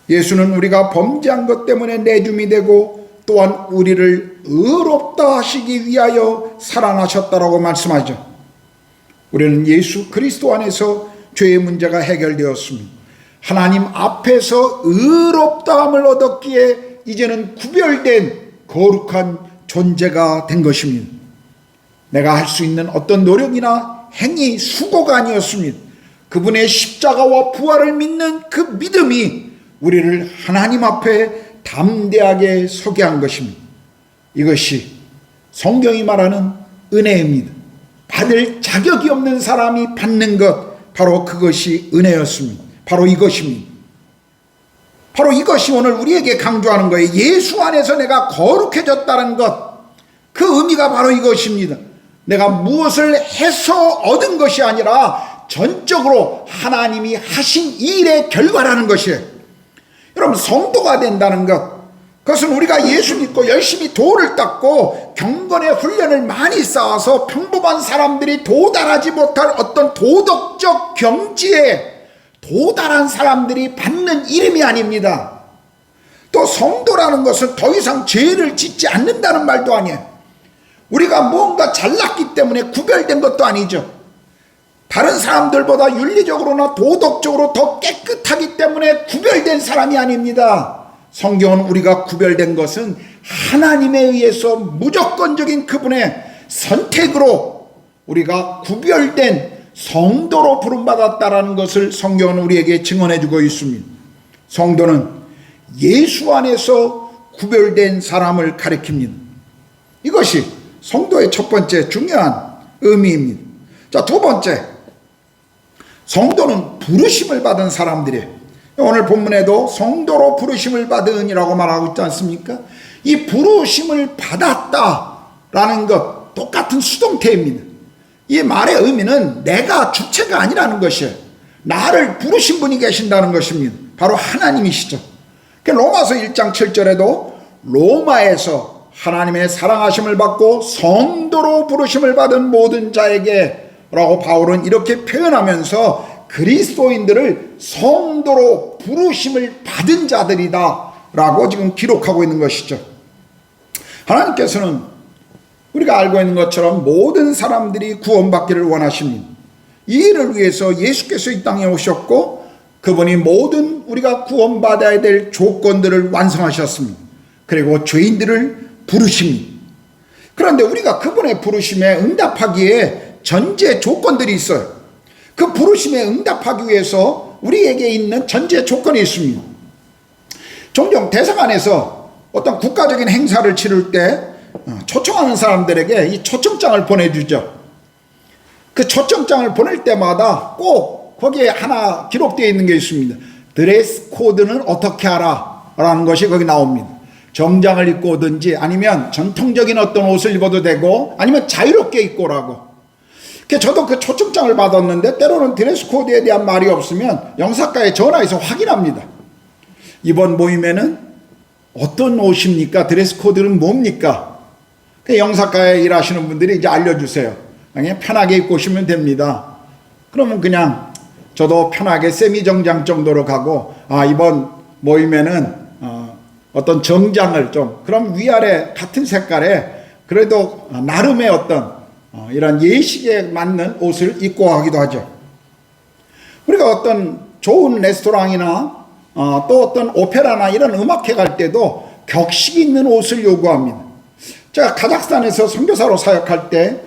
예수는 우리가 범죄한 것 때문에 내줌이 되고 또한 우리를 의롭다 하시기 위하여 살아나셨다라고 말씀하죠. 우리는 예수 그리스도 안에서 죄의 문제가 해결되었습니다. 하나님 앞에서 의롭다함을 얻었기에 이제는 구별된 거룩한 존재가 된 것입니다. 내가 할 수 있는 어떤 노력이나 행위, 수고가 아니었습니다. 그분의 십자가와 부활을 믿는 그 믿음이 우리를 하나님 앞에 담대하게 서게 한 것입니다. 이것이 성경이 말하는 은혜입니다. 받을 자격이 없는 사람이 받는 것, 바로 그것이 은혜였습니다. 바로 이것입니다. 바로 이것이 오늘 우리에게 강조하는 거예요. 예수 안에서 내가 거룩해졌다는 것, 그 의미가 바로 이것입니다. 내가 무엇을 해서 얻은 것이 아니라 전적으로 하나님이 하신 일의 결과라는 것이에요. 여러분, 성도가 된다는 것, 그것은 우리가 예수 믿고 열심히 도를 닦고 경건의 훈련을 많이 쌓아서 평범한 사람들이 도달하지 못할 어떤 도덕적 경지에 도달한 사람들이 받는 이름이 아닙니다. 또 성도라는 것은 더 이상 죄를 짓지 않는다는 말도 아니에요. 우리가 뭔가 잘났기 때문에 구별된 것도 아니죠. 다른 사람들보다 윤리적으로나 도덕적으로 더 깨끗하기 때문에 구별된 사람이 아닙니다. 성경은 우리가 구별된 것은 하나님에 의해서 무조건적인 그분의 선택으로 우리가 구별된 성도로 부름받았다라는 것을 성경은 우리에게 증언해주고 있습니다. 성도는 예수 안에서 구별된 사람을 가리킵니다. 이것이 성도의 첫 번째 중요한 의미입니다. 자, 두 번째, 성도는 부르심을 받은 사람들이에요. 오늘 본문에도 성도로 부르심을 받은이라고 말하고 있지 않습니까? 이 부르심을 받았다라는 것 똑같은 수동태입니다. 이 말의 의미는 내가 주체가 아니라는 것이에요. 나를 부르신 분이 계신다는 것입니다. 바로 하나님이시죠. 로마서 1장 7절에도 로마에서 하나님의 사랑하심을 받고 성도로 부르심을 받은 모든 자에게 라고 바울은 이렇게 표현하면서 그리스도인들을 성도로 부르심을 받은 자들이다 라고 지금 기록하고 있는 것이죠. 하나님께서는 우리가 알고 있는 것처럼 모든 사람들이 구원받기를 원하십니다. 이 일을 위해서 예수께서 이 땅에 오셨고 그분이 모든 우리가 구원받아야 될 조건들을 완성하셨습니다. 그리고 죄인들을 부르십니다. 그런데 우리가 그분의 부르심에 응답하기에 전제 조건들이 있어요. 그 부르심에 응답하기 위해서 우리에게 있는 전제 조건이 있습니다. 종종 대사관에서 어떤 국가적인 행사를 치를 때 초청하는 사람들에게 이 초청장을 보내주죠. 그 초청장을 보낼 때마다 꼭 거기에 하나 기록되어 있는 게 있습니다. 드레스 코드는 어떻게 하라 라는 것이 거기 나옵니다. 정장을 입고 오든지 아니면 전통적인 어떤 옷을 입어도 되고 아니면 자유롭게 입고 오라고. 저도 그 초청장을 받았는데 때로는 드레스 코드에 대한 말이 없으면 영사과에 전화해서 확인합니다. 이번 모임에는 어떤 옷입니까? 드레스 코드는 뭡니까? 영사과에 일하시는 분들이 이제 알려주세요. 그냥 편하게 입고 오시면 됩니다. 그러면 그냥 저도 편하게 세미 정장 정도로 가고 이번 모임에는 어떤 정장을 좀 그럼 위아래 같은 색깔에 그래도 나름의 어떤 이런 예식에 맞는 옷을 입고 가기도 하죠. 우리가 어떤 좋은 레스토랑이나 또 어떤 오페라나 이런 음악회 갈 때도 격식 있는 옷을 요구합니다. 제가 카자흐스탄에서 선교사로 사역할 때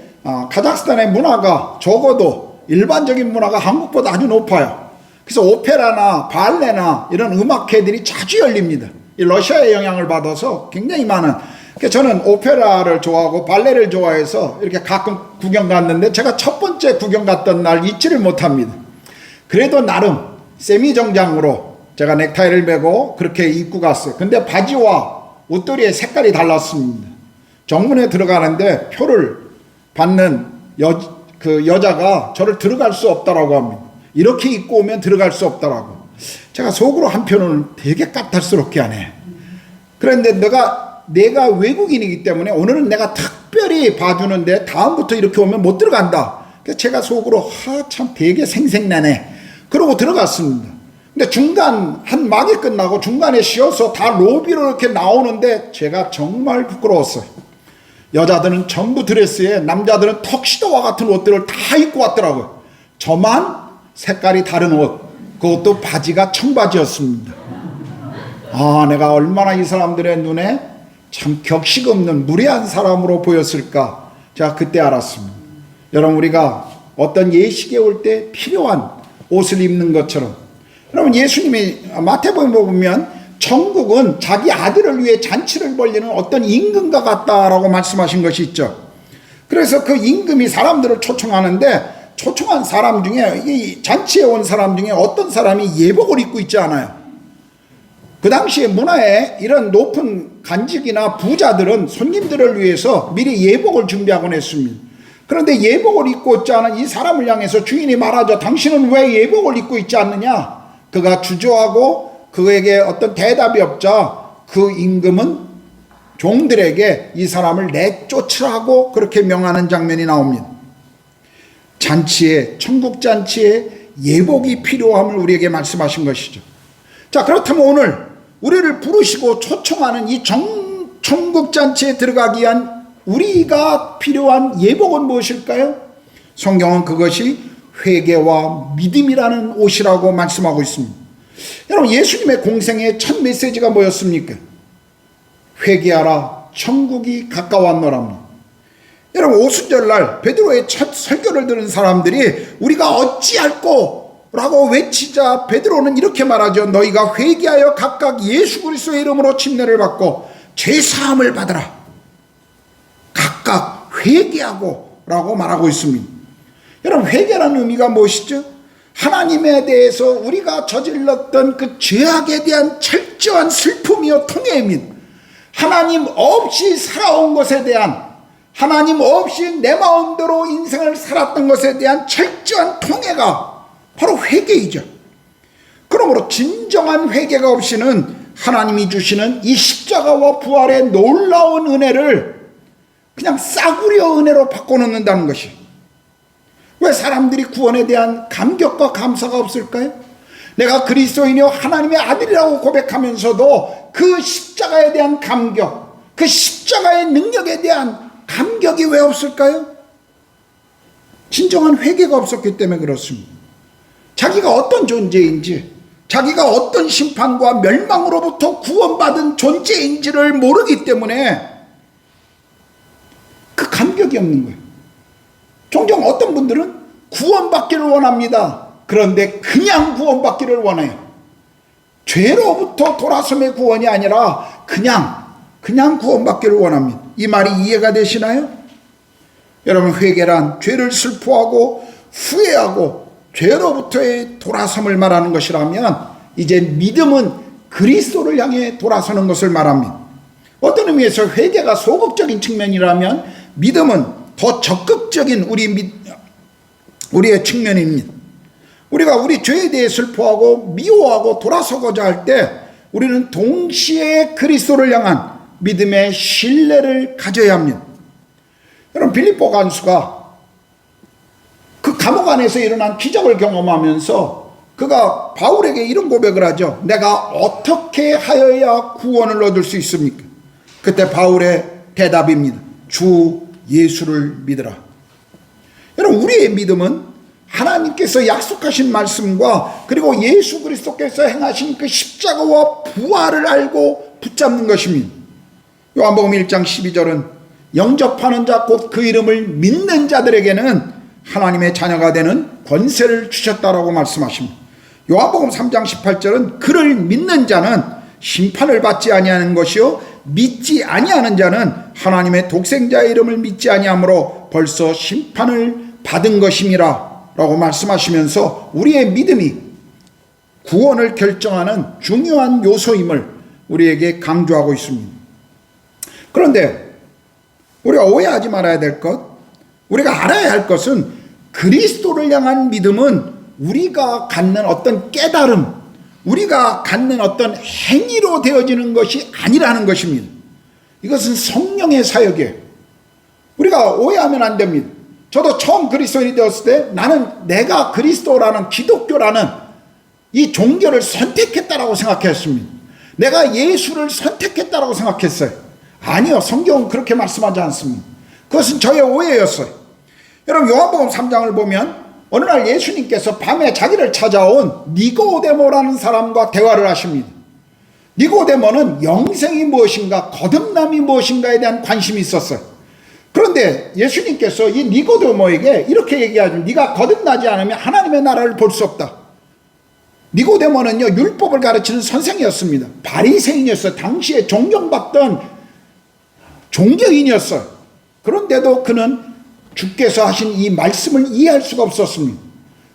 카자흐스탄의 문화가 적어도 일반적인 문화가 한국보다 아주 높아요. 그래서 오페라나 발레나 이런 음악회들이 자주 열립니다. 이 러시아의 영향을 받아서 굉장히 많은. 저는 오페라를 좋아하고 발레를 좋아해서 이렇게 가끔 구경 갔는데 제가 첫 번째 구경 갔던 날 잊지를 못합니다. 그래도 나름 세미 정장으로 제가 넥타이를 메고 그렇게 입고 갔어요. 근데 바지와 옷도리의 색깔이 달랐습니다. 정문에 들어가는데 표를 받는 그 여자가 저를 들어갈 수 없다라고 합니다. 이렇게 입고 오면 들어갈 수 없다라고. 제가 속으로 한편으로는 되게 까탈스럽게 하네. 그런데 내가 외국인이기 때문에 오늘은 내가 특별히 봐주는데 다음부터 이렇게 오면 못 들어간다. 그래서 제가 속으로 참 되게 생색나네. 그러고 들어갔습니다. 근데 중간 한 막이 끝나고 중간에 쉬어서 다 로비로 이렇게 나오는데 제가 정말 부끄러웠어요. 여자들은 전부 드레스에 남자들은 턱시도와 같은 옷들을 다 입고 왔더라고요. 저만 색깔이 다른 옷, 그것도 바지가 청바지였습니다. 내가 얼마나 이 사람들의 눈에 참 격식 없는 무례한 사람으로 보였을까. 제가 그때 알았습니다. 여러분, 우리가 어떤 예식에 올 때 필요한 옷을 입는 것처럼, 여러분, 예수님이 마태복음에 보면 천국은 자기 아들을 위해 잔치를 벌리는 어떤 임금과 같다라고 말씀하신 것이 있죠. 그래서 그 임금이 사람들을 초청하는데 초청한 사람 중에, 이 잔치에 온 사람 중에 어떤 사람이 예복을 입고 있지 않아요. 그 당시에 문화에 이런 높은 간직이나 부자들은 손님들을 위해서 미리 예복을 준비하곤 했습니다. 그런데 예복을 입고 있지 않은 이 사람을 향해서 주인이 말하죠. 당신은 왜 예복을 입고 있지 않느냐? 그가 주저하고 그에게 어떤 대답이 없자 그 임금은 종들에게 이 사람을 내쫓으라고 그렇게 명하는 장면이 나옵니다. 잔치에, 천국 잔치에 예복이 필요함을 우리에게 말씀하신 것이죠. 자, 그렇다면 오늘 우리를 부르시고 초청하는 이 천국 잔치에 들어가기 위한 우리가 필요한 예복은 무엇일까요? 성경은 그것이 회개와 믿음이라는 옷이라고 말씀하고 있습니다. 여러분, 예수님의 공생의 첫 메시지가 뭐였습니까? 회개하라, 천국이 가까웠노랍니다. 여러분, 오순절날 베드로의 첫 설교를 들은 사람들이 우리가 어찌할꼬 라고 외치자 베드로는 이렇게 말하죠. 너희가 회개하여 각각 예수 그리스도의 이름으로 침례를 받고 죄사함을 받으라. 각각 회개하고 라고 말하고 있습니다. 여러분, 회개라는 의미가 무엇이죠? 하나님에 대해서 우리가 저질렀던 그 죄악에 대한 철저한 슬픔이요 통회입니다. 하나님 없이 살아온 것에 대한, 하나님 없이 내 마음대로 인생을 살았던 것에 대한 철저한 통회가 바로 회개이죠. 그러므로 진정한 회개가 없이는 하나님이 주시는 이 십자가와 부활의 놀라운 은혜를 그냥 싸구려 은혜로 바꿔놓는다는 것이, 왜 사람들이 구원에 대한 감격과 감사가 없을까요? 내가 그리스도인이요 하나님의 아들이라고 고백하면서도 그 십자가에 대한 감격, 그 십자가의 능력에 대한 감격이 왜 없을까요? 진정한 회개가 없었기 때문에 그렇습니다. 자기가 어떤 존재인지, 자기가 어떤 심판과 멸망으로부터 구원받은 존재인지를 모르기 때문에 그 감격이 없는 거예요. 종종 어떤 분들은 구원받기를 원합니다. 그런데 그냥 구원받기를 원해요. 죄로부터 돌아섬의 구원이 아니라 그냥 구원받기를 원합니다. 이 말이 이해가 되시나요? 여러분, 회개란 죄를 슬퍼하고 후회하고 죄로부터의 돌아섬을 말하는 것이라면, 이제 믿음은 그리스도를 향해 돌아서는 것을 말합니다. 어떤 의미에서 회개가 소극적인 측면이라면 믿음은 더 적극적인 우리의 측면입니다. 우리가 우리 죄에 대해 슬퍼하고 미워하고 돌아서고자 할 때 우리는 동시에 그리스도를 향한 믿음의 신뢰를 가져야 합니다. 여러분, 빌립보 간수가 그 감옥 안에서 일어난 기적을 경험하면서 그가 바울에게 이런 고백을 하죠. 내가 어떻게 하여야 구원을 얻을 수 있습니까? 그때 바울의 대답입니다. 주 예수를 믿으라. 여러분, 우리의 믿음은 하나님께서 약속하신 말씀과 그리고 예수 그리스도께서 행하신 그 십자가와 부활을 알고 붙잡는 것입니다. 요한복음 1장 12절은 영접하는 자 곧 그 이름을 믿는 자들에게는 하나님의 자녀가 되는 권세를 주셨다라고 말씀하십니다. 요한복음 3장 18절은 그를 믿는 자는 심판을 받지 아니하는 것이요 믿지 아니하는 자는 하나님의 독생자의 이름을 믿지 아니하므로 벌써 심판을 받은 것임이라 라고 말씀하시면서 우리의 믿음이 구원을 결정하는 중요한 요소임을 우리에게 강조하고 있습니다. 그런데 우리가 오해하지 말아야 될 것, 우리가 알아야 할 것은 그리스도를 향한 믿음은 우리가 갖는 어떤 깨달음, 우리가 갖는 어떤 행위로 되어지는 것이 아니라는 것입니다. 이것은 성령의 사역이에요. 우리가 오해하면 안 됩니다. 저도 처음 그리스도인이 되었을 때 나는 내가 그리스도라는 기독교라는 이 종교를 선택했다라고 생각했습니다. 내가 예수를 선택했다라고 생각했어요. 아니요, 성경은 그렇게 말씀하지 않습니다. 그것은 저의 오해였어요. 여러분, 요한복음 3장을 보면 어느 날 예수님께서 밤에 자기를 찾아온 니고데모라는 사람과 대화를 하십니다. 니고데모는 영생이 무엇인가, 거듭남이 무엇인가에 대한 관심이 있었어요. 그런데 예수님께서 이 니고데모에게 이렇게 얘기하죠. 네가 거듭나지 않으면 하나님의 나라를 볼 수 없다. 니고데모는요, 율법을 가르치는 선생이었습니다. 바리새인이었어요. 당시에 존경받던 종교인이었어요. 그런데도 그는 주께서 하신 이 말씀을 이해할 수가 없었습니다.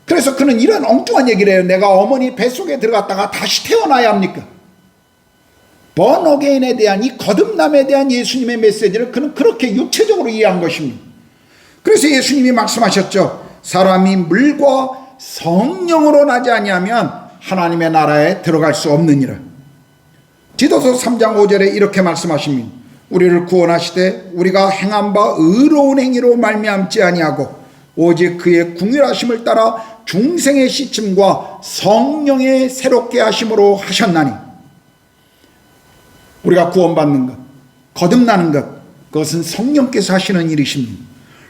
그래서 그는 이런 엉뚱한 얘기를 해요. 내가 어머니 뱃속에 들어갔다가 다시 태어나야 합니까? 번어게인에 대한 이 거듭남에 대한 예수님의 메시지를 그는 그렇게 육체적으로 이해한 것입니다. 그래서 예수님이 말씀하셨죠. 사람이 물과 성령으로 나지 아니하면 하나님의 나라에 들어갈 수 없느니라. 디도서 3장 5절에 이렇게 말씀하십니다. 우리를 구원하시되 우리가 행한 바 의로운 행위로 말미암지 아니하고 오직 그의 궁휼하심을 따라 중생의 씻음과 성령의 새롭게 하심으로 하셨나니. 우리가 구원받는 것, 거듭나는 것, 그것은 성령께서 하시는 일이십니다.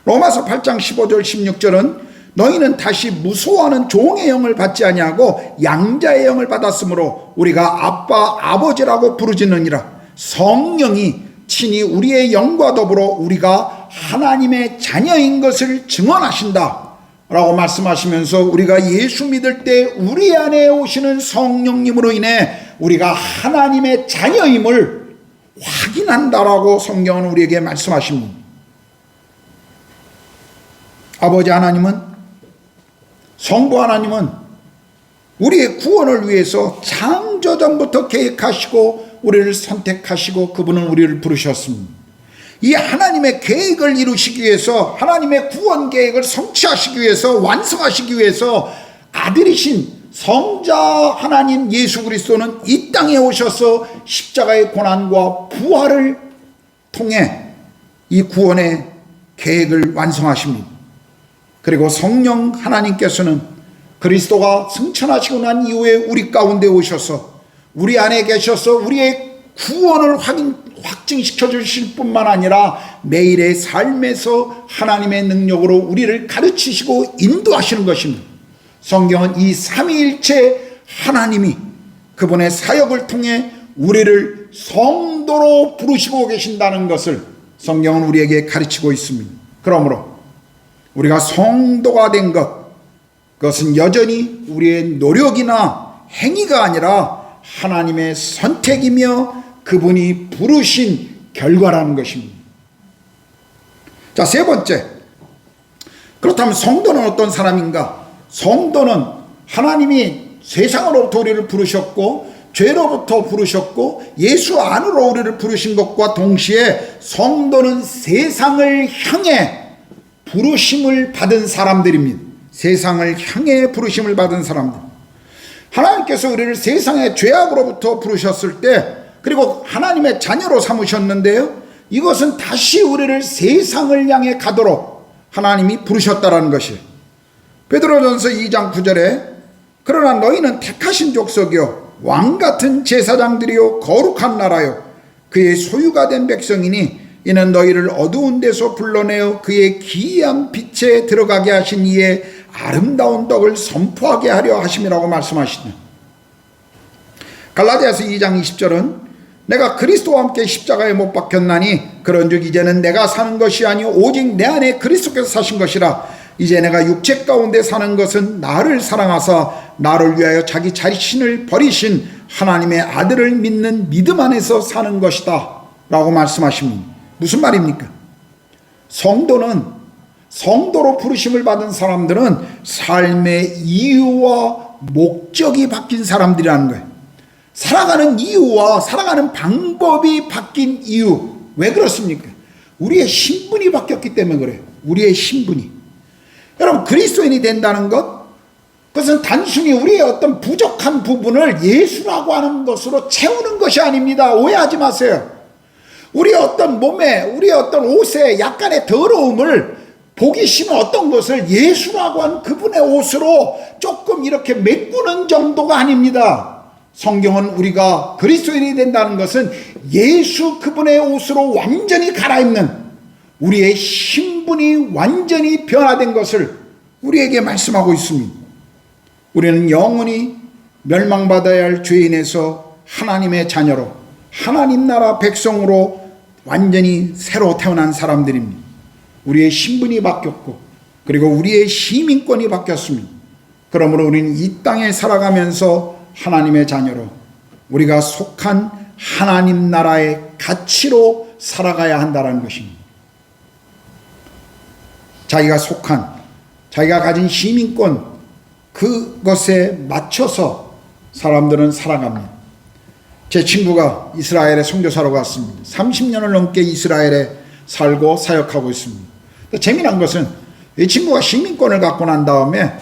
로마서 8장 15절 16절은 너희는 다시 무소하는 종의 영을 받지 아니하고 양자의 영을 받았으므로 우리가 아빠 아버지라고 부르짖느니라. 성령이 친히 우리의 영과 더불어 우리가 하나님의 자녀인 것을 증언하신다 라고 말씀하시면서 우리가 예수 믿을 때 우리 안에 오시는 성령님으로 인해 우리가 하나님의 자녀임을 확인한다라고 성경은 우리에게 말씀하십니다. 아버지 하나님은, 성부 하나님은 우리의 구원을 위해서 창조전부터 계획하시고 우리를 선택하시고 그분은 우리를 부르셨습니다. 이 하나님의 계획을 이루시기 위해서, 하나님의 구원 계획을 성취하시기 위해서, 완성하시기 위해서 아들이신 성자 하나님 예수 그리스도는 이 땅에 오셔서 십자가의 고난과 부활을 통해 이 구원의 계획을 완성하십니다. 그리고 성령 하나님께서는 그리스도가 승천하시고 난 이후에 우리 가운데 오셔서 우리 안에 계셔서 우리의 구원을 확증시켜 주실 뿐만 아니라 매일의 삶에서 하나님의 능력으로 우리를 가르치시고 인도하시는 것입니다. 성경은 이 삼위일체 하나님이 그분의 사역을 통해 우리를 성도로 부르시고 계신다는 것을 성경은 우리에게 가르치고 있습니다. 그러므로 우리가 성도가 된 것, 그것은 여전히 우리의 노력이나 행위가 아니라 하나님의 선택이며 그분이 부르신 결과라는 것입니다. 자, 세 번째. 그렇다면 성도는 어떤 사람인가? 성도는 하나님이 세상으로부터 우리를 부르셨고 죄로부터 부르셨고 예수 안으로 우리를 부르신 것과 동시에 성도는 세상을 향해 부르심을 받은 사람들입니다. 세상을 향해 부르심을 받은 사람들. 하나님께서 우리를 세상의 죄악으로부터 부르셨을 때, 그리고 하나님의 자녀로 삼으셨는데요, 이것은 다시 우리를 세상을 향해 가도록 하나님이 부르셨다라는 것이에요. 베드로전서 2장 9절에 그러나 너희는 택하신 족속이요 왕같은 제사장들이요 거룩한 나라요 그의 소유가 된 백성이니 이는 너희를 어두운 데서 불러내어 그의 기이한 빛에 들어가게 하신 이의 아름다운 떡을 선포하게 하려 하심이라고 말씀하시네. 갈라디아서 2장 20절은 내가 그리스도와 함께 십자가에 못 박혔나니 그런즉 이제는 내가 사는 것이 아니요 오직 내 안에 그리스도께서 사신 것이라. 이제 내가 육체 가운데 사는 것은 나를 사랑하사 나를 위하여 자기 자신을 버리신 하나님의 아들을 믿는 믿음 안에서 사는 것이다 라고 말씀하십니다. 무슨 말입니까? 성도로 부르심을 받은 사람들은 삶의 이유와 목적이 바뀐 사람들이라는 거예요. 살아가는 이유와 살아가는 방법이 바뀐 이유. 왜 그렇습니까? 우리의 신분이 바뀌었기 때문에 그래요. 우리의 신분이. 여러분, 그리스도인이 된다는 것, 그것은 단순히 우리의 어떤 부족한 부분을 예수라고 하는 것으로 채우는 것이 아닙니다. 오해하지 마세요. 우리의 어떤 몸에, 우리의 어떤 옷에 약간의 더러움을 보기 싫은 어떤 것을 예수라고 하는 그분의 옷으로 조금 이렇게 메꾸는 정도가 아닙니다. 성경은 우리가 그리스도인이 된다는 것은 예수 그분의 옷으로 완전히 갈아입는 우리의 신분이 완전히 변화된 것을 우리에게 말씀하고 있습니다. 우리는 영원히 멸망받아야 할 죄인에서 하나님의 자녀로, 하나님 나라 백성으로 완전히 새로 태어난 사람들입니다. 우리의 신분이 바뀌었고 그리고 우리의 시민권이 바뀌었습니다. 그러므로 우리는 이 땅에 살아가면서 하나님의 자녀로 우리가 속한 하나님 나라의 가치로 살아가야 한다는 것입니다. 자기가 속한, 자기가 가진 시민권, 그것에 맞춰서 사람들은 살아갑니다. 제 친구가 이스라엘에 선교사로 갔습니다. 30년을 넘게 이스라엘에 살고 사역하고 있습니다. 재미난 것은 이 친구가 시민권을 갖고 난 다음에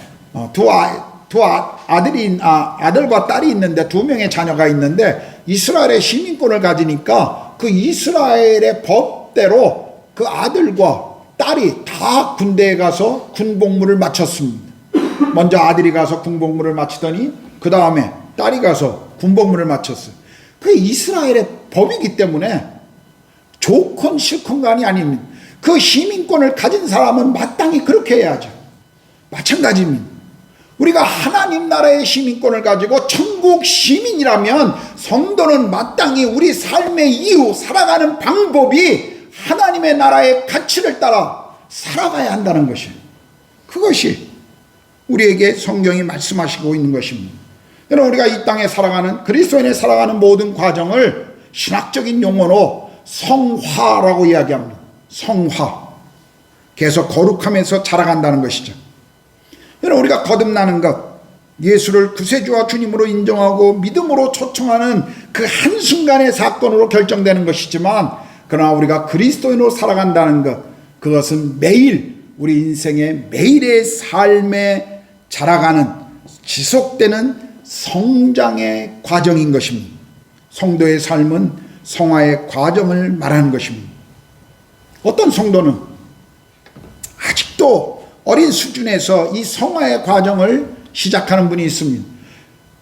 아들과 딸이 있는데 2명의 자녀가 있는데 이스라엘의 시민권을 가지니까 그 이스라엘의 법대로 그 아들과 딸이 다 군대에 가서 군복무를 마쳤습니다. 먼저 아들이 가서 군복무를 마치더니 그 다음에 딸이 가서 군복무를 마쳤어요. 그게 이스라엘의 법이기 때문에 좋건 싫건간이 아닙니다. 그 시민권을 가진 사람은 마땅히 그렇게 해야죠. 마찬가지입니다. 우리가 하나님 나라의 시민권을 가지고 천국 시민이라면 성도는 마땅히 우리 삶의 이유, 살아가는 방법이 하나님의 나라의 가치를 따라 살아가야 한다는 것이에요. 그것이 우리에게 성경이 말씀하시고 있는 것입니다. 여러분, 우리가 이 땅에 살아가는, 그리스도인이 살아가는 모든 과정을 신학적인 용어로 성화라고 이야기합니다. 성화. 계속 거룩하면서 자라간다는 것이죠. 여러분, 우리가 거듭나는 것, 예수를 구세주와 주님으로 인정하고 믿음으로 초청하는 그 한순간의 사건으로 결정되는 것이지만, 그러나 우리가 그리스도인으로 살아간다는 것, 그것은 매일 우리 인생의 매일의 삶에 자라가는 지속되는 성장의 과정인 것입니다. 성도의 삶은 성화의 과정을 말하는 것입니다. 어떤 성도는 아직도 어린 수준에서 이 성화의 과정을 시작하는 분이 있습니다.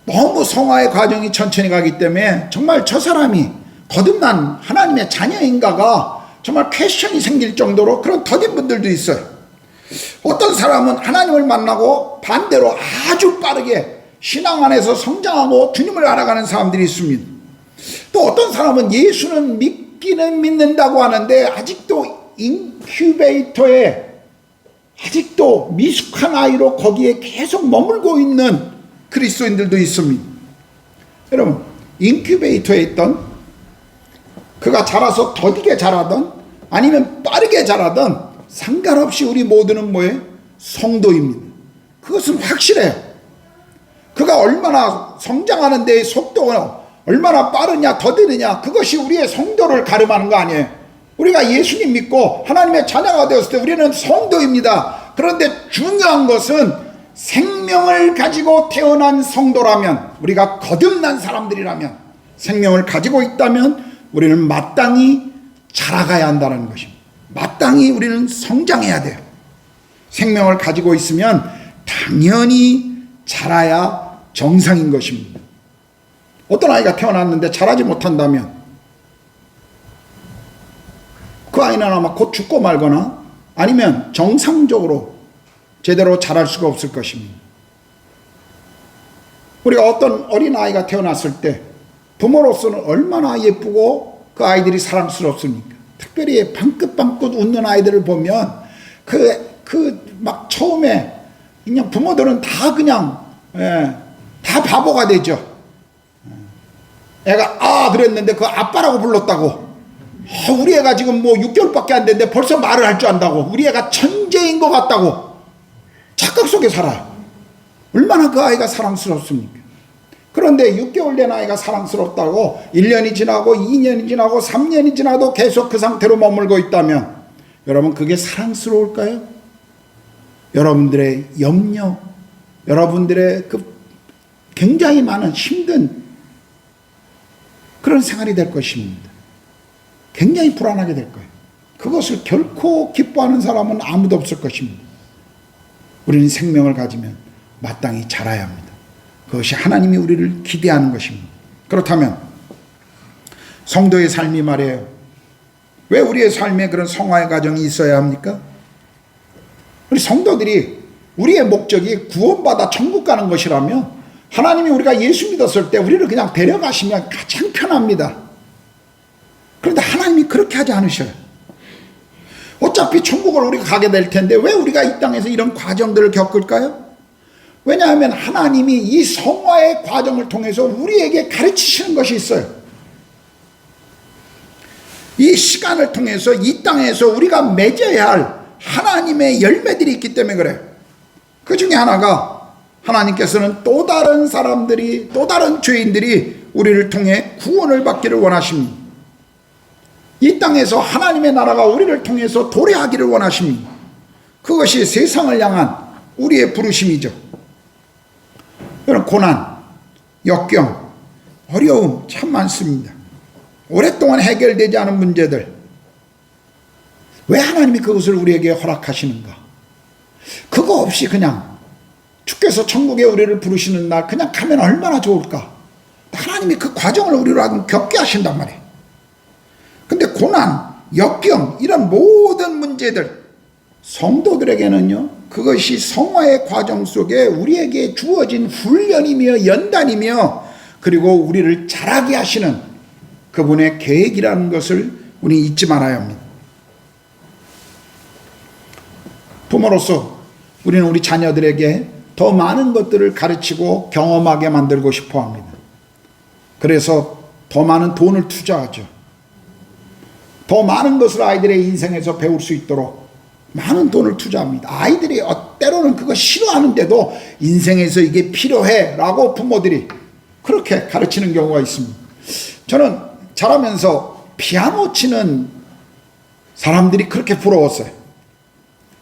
너무 성화의 과정이 천천히 가기 때문에 정말 저 사람이 거듭난 하나님의 자녀인가가 정말 퀘스천이 생길 정도로 그런 더딘 분들도 있어요. 어떤 사람은 하나님을 만나고 반대로 아주 빠르게 신앙 안에서 성장하고 주님을 알아가는 사람들이 있습니다. 또 어떤 사람은 예수는 믿기는 믿는다고 하는데 아직도 인큐베이터에 아직도 미숙한 아이로 거기에 계속 머물고 있는 그리스도인들도 있습니다. 여러분, 인큐베이터에 있던 그가 자라서 더디게 자라던 아니면 빠르게 자라던 상관없이 우리 모두는 뭐예요? 성도입니다. 그것은 확실해요. 그가 얼마나 성장하는 데의 속도가 얼마나 빠르냐 더디느냐, 그것이 우리의 성도를 가름하는 거 아니에요. 우리가 예수님 믿고 하나님의 자녀가 되었을 때 우리는 성도입니다. 그런데 중요한 것은 생명을 가지고 태어난 성도라면, 우리가 거듭난 사람들이라면, 생명을 가지고 있다면 우리는 마땅히 자라가야 한다는 것입니다. 마땅히 우리는 성장해야 돼요. 생명을 가지고 있으면 당연히 자라야 정상인 것입니다. 어떤 아이가 태어났는데 자라지 못한다면 그 아이는 아마 곧 죽고 말거나 아니면 정상적으로 제대로 자랄 수가 없을 것입니다. 우리가 어떤 어린아이가 태어났을 때 부모로서는 얼마나 예쁘고 그 아이들이 사랑스럽습니까? 특별히 방긋방긋 웃는 아이들을 보면 막 처음에 그냥 부모들은 다 다 바보가 되죠. 애가 그랬는데 그 아빠라고 불렀다고. 우리 애가 지금 뭐 6개월밖에 안 됐는데 벌써 말을 할 줄 안다고. 우리 애가 천재인 것 같다고. 착각 속에 살아요. 얼마나 그 아이가 사랑스럽습니까? 그런데 6개월 된 아이가 사랑스럽다고 1년이 지나고 2년이 지나고 3년이 지나도 계속 그 상태로 머물고 있다면 여러분, 그게 사랑스러울까요? 여러분들의 염려, 여러분들의 그 굉장히 많은 힘든 그런 생활이 될 것입니다. 굉장히 불안하게 될 거예요. 그것을 결코 기뻐하는 사람은 아무도 없을 것입니다. 우리는 생명을 가지면 마땅히 자라야 합니다. 그것이 하나님이 우리를 기대하는 것입니다. 그렇다면 성도의 삶이 말이에요. 왜 우리의 삶에 그런 성화의 과정이 있어야 합니까? 우리 성도들이 우리의 목적이 구원받아 천국 가는 것이라면 하나님이 우리가 예수 믿었을 때 우리를 그냥 데려가시면 가장 편합니다. 그런데 하나님이 그렇게 하지 않으셔요. 어차피 천국을 우리가 가게 될 텐데 왜 우리가 이 땅에서 이런 과정들을 겪을까요? 왜냐하면 하나님이 이 성화의 과정을 통해서 우리에게 가르치시는 것이 있어요. 이 시간을 통해서 이 땅에서 우리가 맺어야 할 하나님의 열매들이 있기 때문에 그래요. 그 중에 하나가 하나님께서는 또 다른 사람들이, 또 다른 죄인들이 우리를 통해 구원을 받기를 원하십니다. 이 땅에서 하나님의 나라가 우리를 통해서 도래하기를 원하십니다. 그것이 세상을 향한 우리의 부르심이죠. 여러분, 고난, 역경, 어려움 참 많습니다. 오랫동안 해결되지 않은 문제들, 왜 하나님이 그것을 우리에게 허락하시는가? 그거 없이 그냥 주께서 천국에 우리를 부르시는 날 그냥 가면 얼마나 좋을까? 하나님이 그 과정을 우리로 하여금 겪게 하신단 말이에요. 근데 고난, 역경, 이런 모든 문제들, 성도들에게는요, 그것이 성화의 과정 속에 우리에게 주어진 훈련이며 연단이며 그리고 우리를 자라게 하시는 그분의 계획이라는 것을 우리 잊지 말아야 합니다. 부모로서 우리는 우리 자녀들에게 더 많은 것들을 가르치고 경험하게 만들고 싶어 합니다. 그래서 더 많은 돈을 투자하죠. 더 많은 것을 아이들의 인생에서 배울 수 있도록 많은 돈을 투자합니다. 아이들이 때로는 그거 싫어하는데도 인생에서 이게 필요해 라고 부모들이 그렇게 가르치는 경우가 있습니다. 저는 자라면서 피아노 치는 사람들이 그렇게 부러웠어요.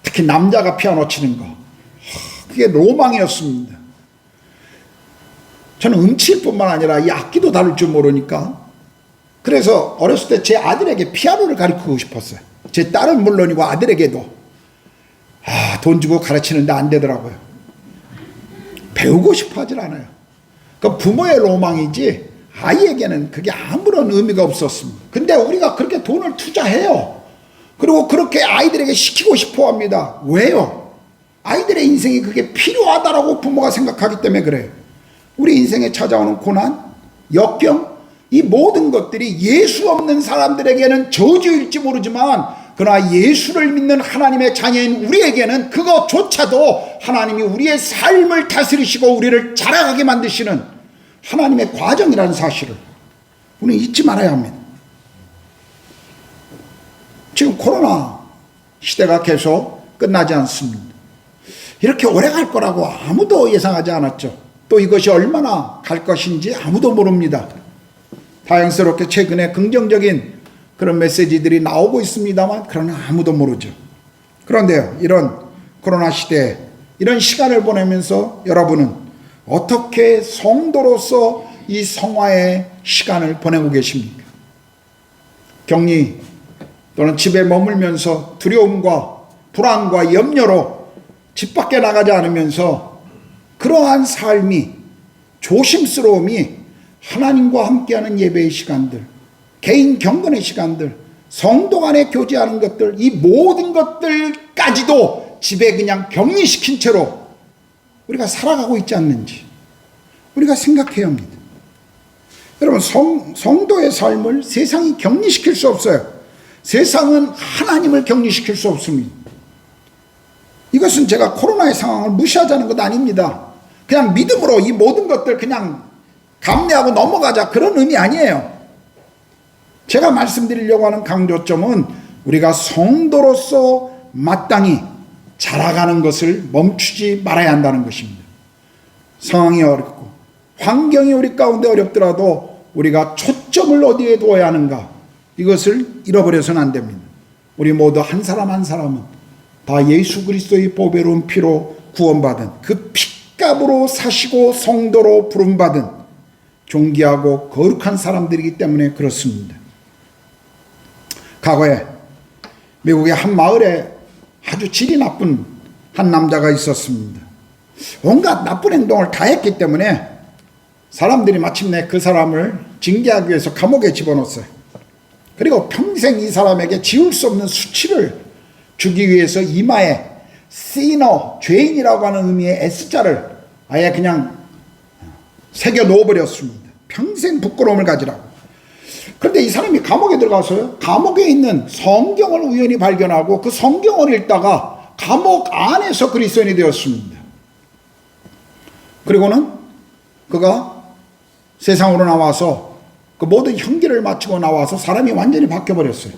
특히 남자가 피아노 치는 거. 그게 로망이었습니다. 저는 음치일 뿐만 아니라 이 악기도 다룰 줄 모르니까 그래서 어렸을 때 제 아들에게 피아노를 가르치고 싶었어요. 제 딸은 물론이고 아들에게도. 돈 주고 가르치는데 안 되더라고요. 배우고 싶어 하질 않아요. 그 부모의 로망이지 아이에게는 그게 아무런 의미가 없었습니다. 근데 우리가 그렇게 돈을 투자해요. 그리고 그렇게 아이들에게 시키고 싶어 합니다. 왜요? 아이들의 인생이 그게 필요하다라고 부모가 생각하기 때문에 그래요. 우리 인생에 찾아오는 고난, 역경, 이 모든 것들이 예수 없는 사람들에게는 저주일지 모르지만 그러나 예수를 믿는 하나님의 자녀인 우리에게는 그것조차도 하나님이 우리의 삶을 다스리시고 우리를 자라가게 만드시는 하나님의 과정이라는 사실을 우리는 잊지 말아야 합니다. 지금 코로나 시대가 계속 끝나지 않습니다. 이렇게 오래 갈 거라고 아무도 예상하지 않았죠. 또 이것이 얼마나 갈 것인지 아무도 모릅니다. 다행스럽게 최근에 긍정적인 그런 메시지들이 나오고 있습니다만 그러나 아무도 모르죠. 그런데요, 이런 코로나 시대에 이런 시간을 보내면서 여러분은 어떻게 성도로서 이 성화의 시간을 보내고 계십니까? 격리 또는 집에 머물면서 두려움과 불안과 염려로 집 밖에 나가지 않으면서 그러한 삶이, 조심스러움이 하나님과 함께하는 예배의 시간들, 개인 경건의 시간들, 성도 간에 교제하는 것들, 이 모든 것들까지도 집에 그냥 격리시킨 채로 우리가 살아가고 있지 않는지 우리가 생각해야 합니다. 여러분, 성도의 삶을 세상이 격리시킬 수 없어요. 세상은 하나님을 격리시킬 수 없습니다. 이것은 제가 코로나의 상황을 무시하자는 것 아닙니다. 그냥 믿음으로 이 모든 것들 그냥 감내하고 넘어가자, 그런 의미 아니에요. 제가 말씀드리려고 하는 강조점은 우리가 성도로서 마땅히 자라가는 것을 멈추지 말아야 한다는 것입니다. 상황이 어렵고 환경이 우리 가운데 어렵더라도 우리가 초점을 어디에 두어야 하는가, 이것을 잃어버려서는 안 됩니다. 우리 모두 한 사람 한 사람은 다 예수 그리스도의 보배로운 피로 구원받은 그 핏값으로 사시고 성도로 부름받은 존귀하고 거룩한 사람들이기 때문에 그렇습니다. 과거에 미국의 한 마을에 아주 질이 나쁜 한 남자가 있었습니다. 온갖 나쁜 행동을 다 했기 때문에 사람들이 마침내 그 사람을 징계하기 위해서 감옥에 집어넣었어요. 그리고 평생 이 사람에게 지울 수 없는 수치를 주기 위해서 이마에 시너, 죄인이라고 하는 의미의 S자를 아예 그냥 새겨 놓아버렸습니다. 평생 부끄러움을 가지라고. 그런데 이 사람이 감옥에 들어가서요, 감옥에 있는 성경을 우연히 발견하고 그 성경을 읽다가 감옥 안에서 그리스도인이 되었습니다. 그리고는 그가 세상으로 나와서 그 모든 형기를 마치고 나와서 사람이 완전히 바뀌어버렸어요.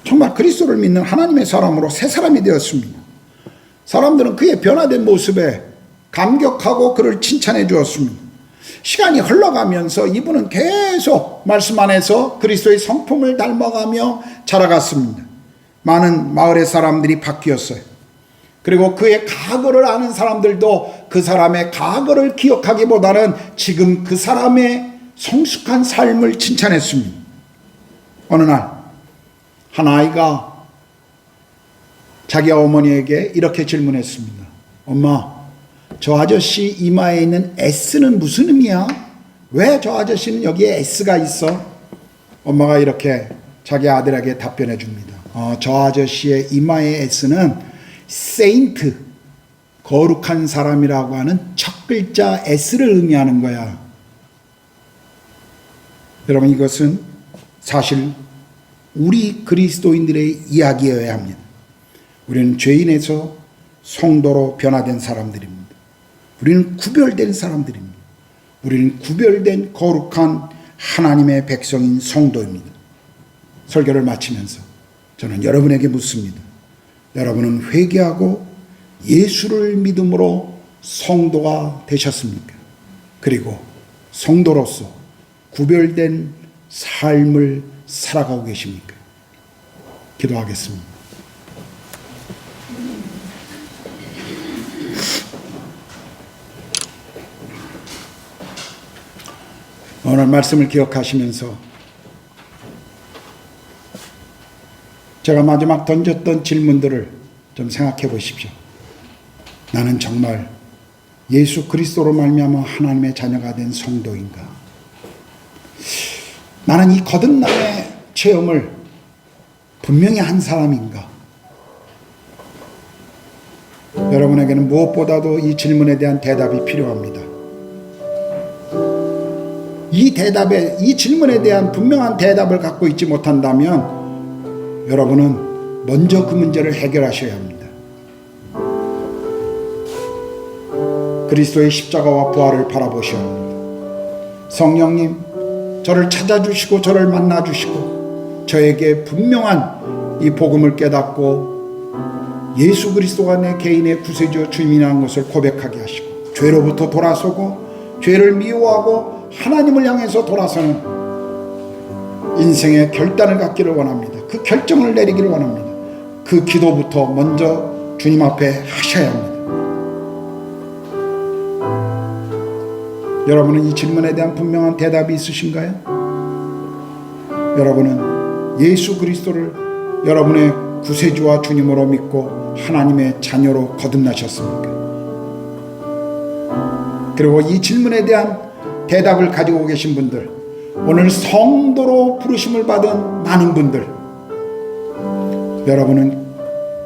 정말 그리스도를 믿는 하나님의 사람으로 새 사람이 되었습니다. 사람들은 그의 변화된 모습에 감격하고 그를 칭찬해 주었습니다. 시간이 흘러가면서 이분은 계속 말씀 안에서 그리스도의 성품을 닮아가며 자라갔습니다. 많은 마을의 사람들이 바뀌었어요. 그리고 그의 과거를 아는 사람들도 그 사람의 과거를 기억하기보다는 지금 그 사람의 성숙한 삶을 칭찬했습니다. 어느 날 한 아이가 자기 어머니에게 이렇게 질문했습니다. 엄마, 저 아저씨 이마에 있는 S는 무슨 의미야? 왜 저 아저씨는 여기에 S가 있어? 엄마가 이렇게 자기 아들에게 답변해 줍니다. 저 아저씨의 이마의 S는 세인트, 거룩한 사람이라고 하는 첫 글자 S를 의미하는 거야. 여러분, 이것은 사실 우리 그리스도인들의 이야기여야 합니다. 우리는 죄인에서 성도로 변화된 사람들입니다. 우리는 구별된 사람들입니다. 우리는 구별된 거룩한 하나님의 백성인 성도입니다. 설교를 마치면서 저는 여러분에게 묻습니다. 여러분은 회개하고 예수를 믿음으로 성도가 되셨습니까? 그리고 성도로서 구별된 삶을 살아가고 계십니까? 기도하겠습니다. 오늘 말씀을 기억하시면서 제가 마지막 던졌던 질문들을 좀 생각해 보십시오. 나는 정말 예수 그리스도로 말미암아 하나님의 자녀가 된 성도인가? 나는 이 거듭남의 체험을 분명히 한 사람인가? 여러분에게는 무엇보다도 이 질문에 대한 대답이 필요합니다. 이 질문에 대한 분명한 대답을 갖고 있지 못한다면 여러분은 먼저 그 문제를 해결하셔야 합니다. 그리스도의 십자가와 부활을 바라보셔야 합니다. 성령님, 저를 찾아주시고 저를 만나주시고 저에게 분명한 이 복음을 깨닫고 예수 그리스도가 내 개인의 구세주 주님이라는 것을 고백하게 하시고 죄로부터 돌아서고 죄를 미워하고 하나님을 향해서 돌아서는 인생의 결단을 갖기를 원합니다. 그 결정을 내리기를 원합니다. 그 기도부터 먼저 주님 앞에 하셔야 합니다. 여러분은 이 질문에 대한 분명한 대답이 있으신가요? 여러분은 예수 그리스도를 여러분의 구세주와 주님으로 믿고 하나님의 자녀로 거듭나셨습니까? 그리고 이 질문에 대한 대답을 가지고 계신 분들, 오늘 성도로 부르심을 받은 많은 분들, 여러분은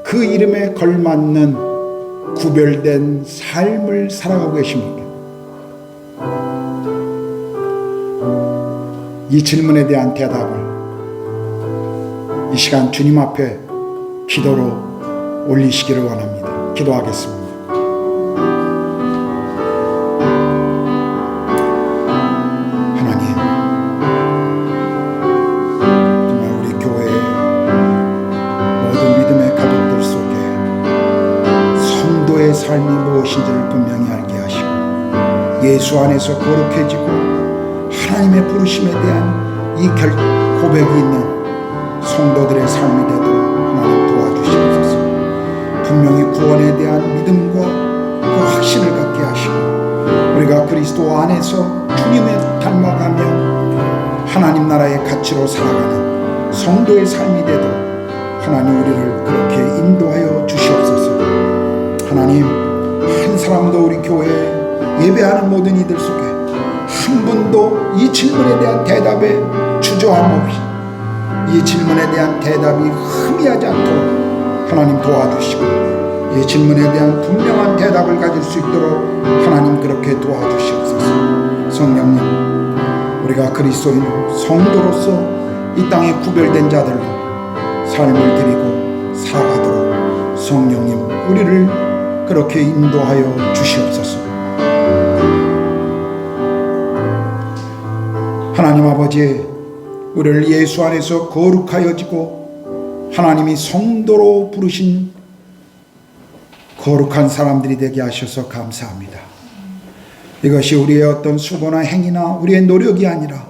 그 이름에 걸맞는 구별된 삶을 살아가고 계십니까? 이 질문에 대한 대답을 이 시간 주님 앞에 기도로 올리시기를 원합니다. 기도하겠습니다. 하나님, 정말 우리 교회의 모든 믿음의 가족들 속에 성도의 삶이 무엇인지를 분명히 알게 하시고 예수 안에서 거룩해지고 하나님의 부르심에 대한 이 고백이 있는 성도들의 삶이 되도록 하나님 도와주시옵소서. 분명히 구원에 대한 믿음과 그 확신을 갖게 하시고 우리가 그리스도 안에서 주님을 닮아가며 하나님 나라의 가치로 살아가는 성도의 삶이 되도록 하나님 우리를 그렇게 인도하여 주시옵소서. 하나님, 한 사람도 우리 교회에 예배하는 모든 이들 속에 한 분도 이 질문에 대한 대답에 주저함 없이 이 질문에 대한 대답이 흠이하지 않도록 하나님 도와주시고 이 질문에 대한 분명한 대답을 가질 수 있도록 하나님 그렇게 도와주시옵소서. 성령님, 우리가 그리스도인 성도로서 이 땅에 구별된 자들로 삶을 드리고 살아가도록 성령님 우리를 그렇게 인도하여 주시옵소서. 하나님 아버지, 우리를 예수 안에서 거룩하여지고 하나님이 성도로 부르신 거룩한 사람들이 되게 하셔서 감사합니다. 이것이 우리의 어떤 수고나 행위나 우리의 노력이 아니라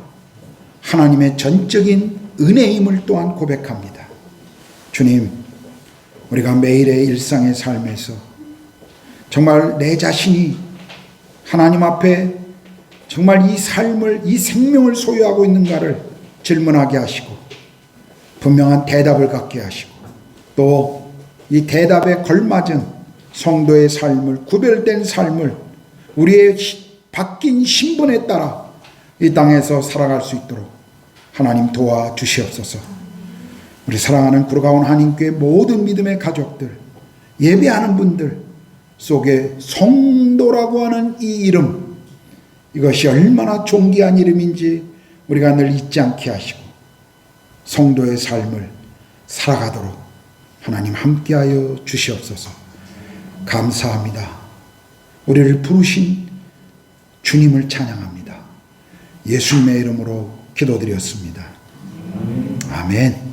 하나님의 전적인 은혜임을 또한 고백합니다. 주님, 우리가 매일의 일상의 삶에서 정말 내 자신이 하나님 앞에 정말 이 삶을, 이 생명을 소유하고 있는가를 질문하게 하시고 분명한 대답을 갖게 하시고 또 이 대답에 걸맞은 성도의 삶을, 구별된 삶을 우리의 바뀐 신분에 따라 이 땅에서 살아갈 수 있도록 하나님 도와주시옵소서. 우리 사랑하는 구로가온 한인교회 모든 믿음의 가족들, 예배하는 분들 속에 성도라고 하는 이 이름, 이것이 얼마나 존귀한 이름인지 우리가 늘 잊지 않게 하시고 성도의 삶을 살아가도록 하나님 함께하여 주시옵소서. 감사합니다. 우리를 부르신 주님을 찬양합니다. 예수님의 이름으로 기도드렸습니다. 아멘.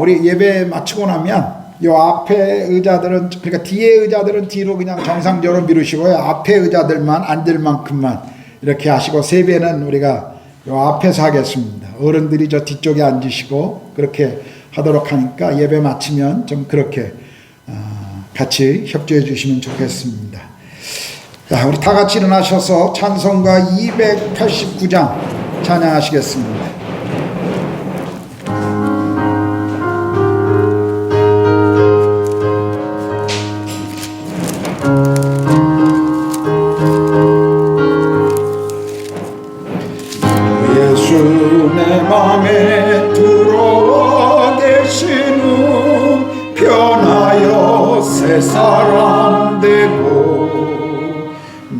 우리 예배 마치고 나면 요 앞에 의자들은, 그러니까 뒤에 의자들은 뒤로 그냥 정상적으로 미루시고요, 앞에 의자들만 앉을 만큼만 이렇게 하시고, 세배는 우리가 요 앞에서 하겠습니다. 어른들이 저 뒤쪽에 앉으시고 그렇게 하도록 하니까 예배 마치면 좀 그렇게 같이 협조해 주시면 좋겠습니다. 자, 우리 다 같이 일어나셔서 찬송가 289장 찬양하시겠습니다. 예수 내 맘에 들어와 계시는 변하여 새 사람 되고,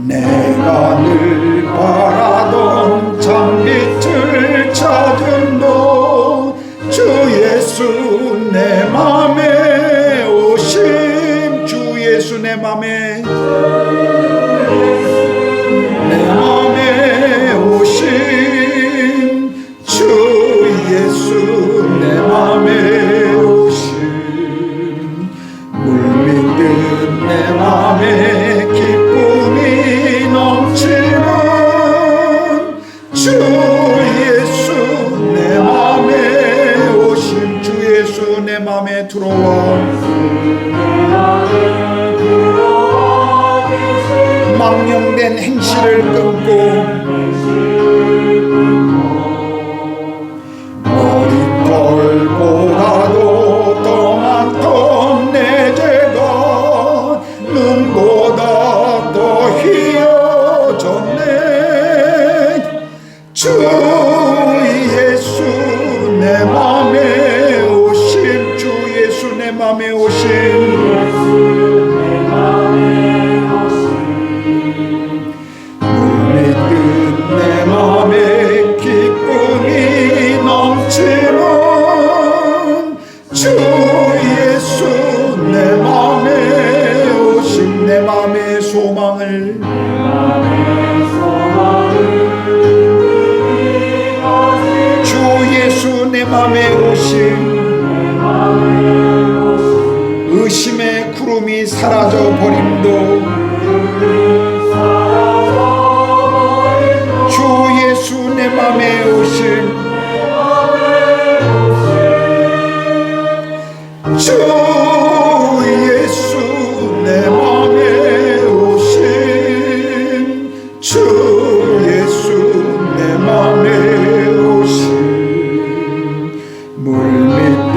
내가 늘 바라던 참빛을 찾은 너, 주 예수 내 맘에 오심. 주 예수 내 맘에 오심. 주 예수 내 맘에 오심. 물밀듯 내 맘에 기쁨이 넘치는 주 예수 내 맘에 오심. 주 예수 내 맘에 들어와 망령된 행실을 끊고 머리털보다도 더 많던 내 죄가 눈보다 더 희어졌네. 주 예수 내 맘에 오심. 주 예수 내 맘에 오심. 내 맘에 기쁨이 넘치는 주 예수 내 맘에 오심. 내 맘의 소망을 주 예수 내 맘에 오심. 의심의 구름이 사라져 버림도 주 예수 내 맘에 오심. 주 예수 내 맘에 오심. 주 예수 내 맘에 오심. 물밀듯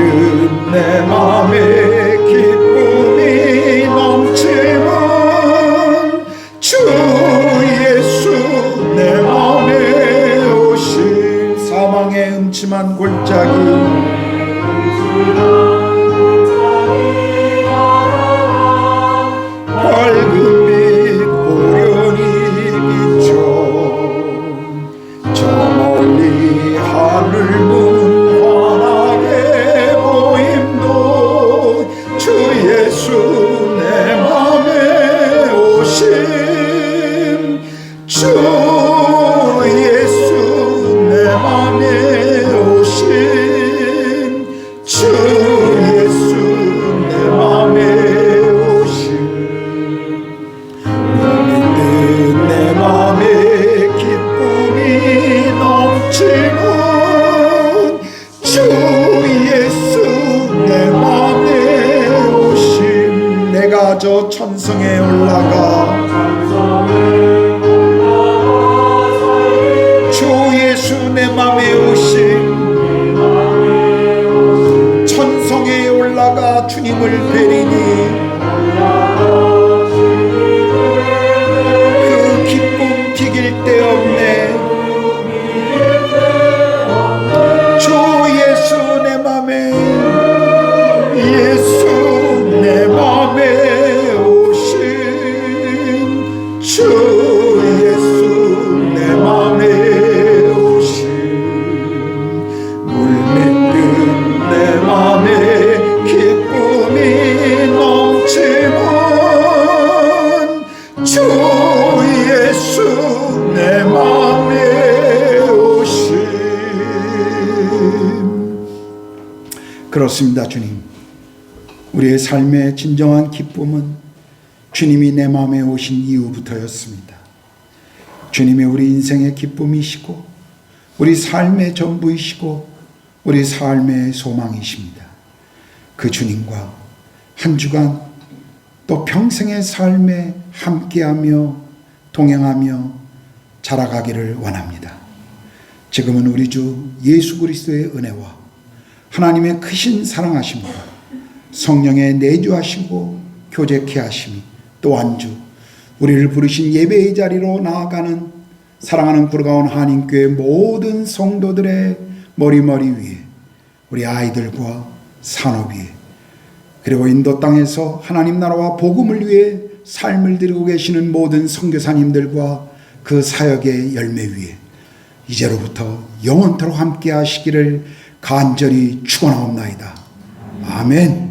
내 맘에 기쁨이 넘치는 주 예수 내 맘에 오심. 사망의 음침한 골짜기 밝은빛 고련히 비춰 저 멀리 하늘 문 환하게 보임도 주 예수 내 맘에 오심. 주 예수 내 맘에 오심. 주 예수 내 맘에 오심. 내 맘에 기쁨이 넘치는 주 예수 내 맘에 오심. 내가 저 천성에 올라가 주 예수 내 맘에 오심. 천성에 올라가 주님을 뵈리니 그 기쁨 비길 데 없네. 주 예수 내 맘에 그렇습니다, 주님. 우리의 삶의 진정한 기쁨은 주님이 내 마음에 오신 이후부터였습니다. 주님이 우리 인생의 기쁨이시고 우리 삶의 전부이시고 우리 삶의 소망이십니다. 그 주님과 한 주간 또 평생의 삶에 함께하며 동행하며 자라가기를 원합니다. 지금은 우리 주 예수 그리스도의 은혜와 하나님의 크신 사랑하심과 성령의 내주하시고 교제케 하심이 또 안주 우리를 부르신 예배의 자리로 나아가는 사랑하는 구르가온 한인교회 모든 성도들의 머리 위에 우리 아이들과 산업 위에 그리고 인도 땅에서 하나님 나라와 복음을 위해 삶을 드리고 계시는 모든 선교사님들과 그 사역의 열매 위에 이제로부터 영원토록 함께 하시기를 간절히 축원하옵나이다. 아멘.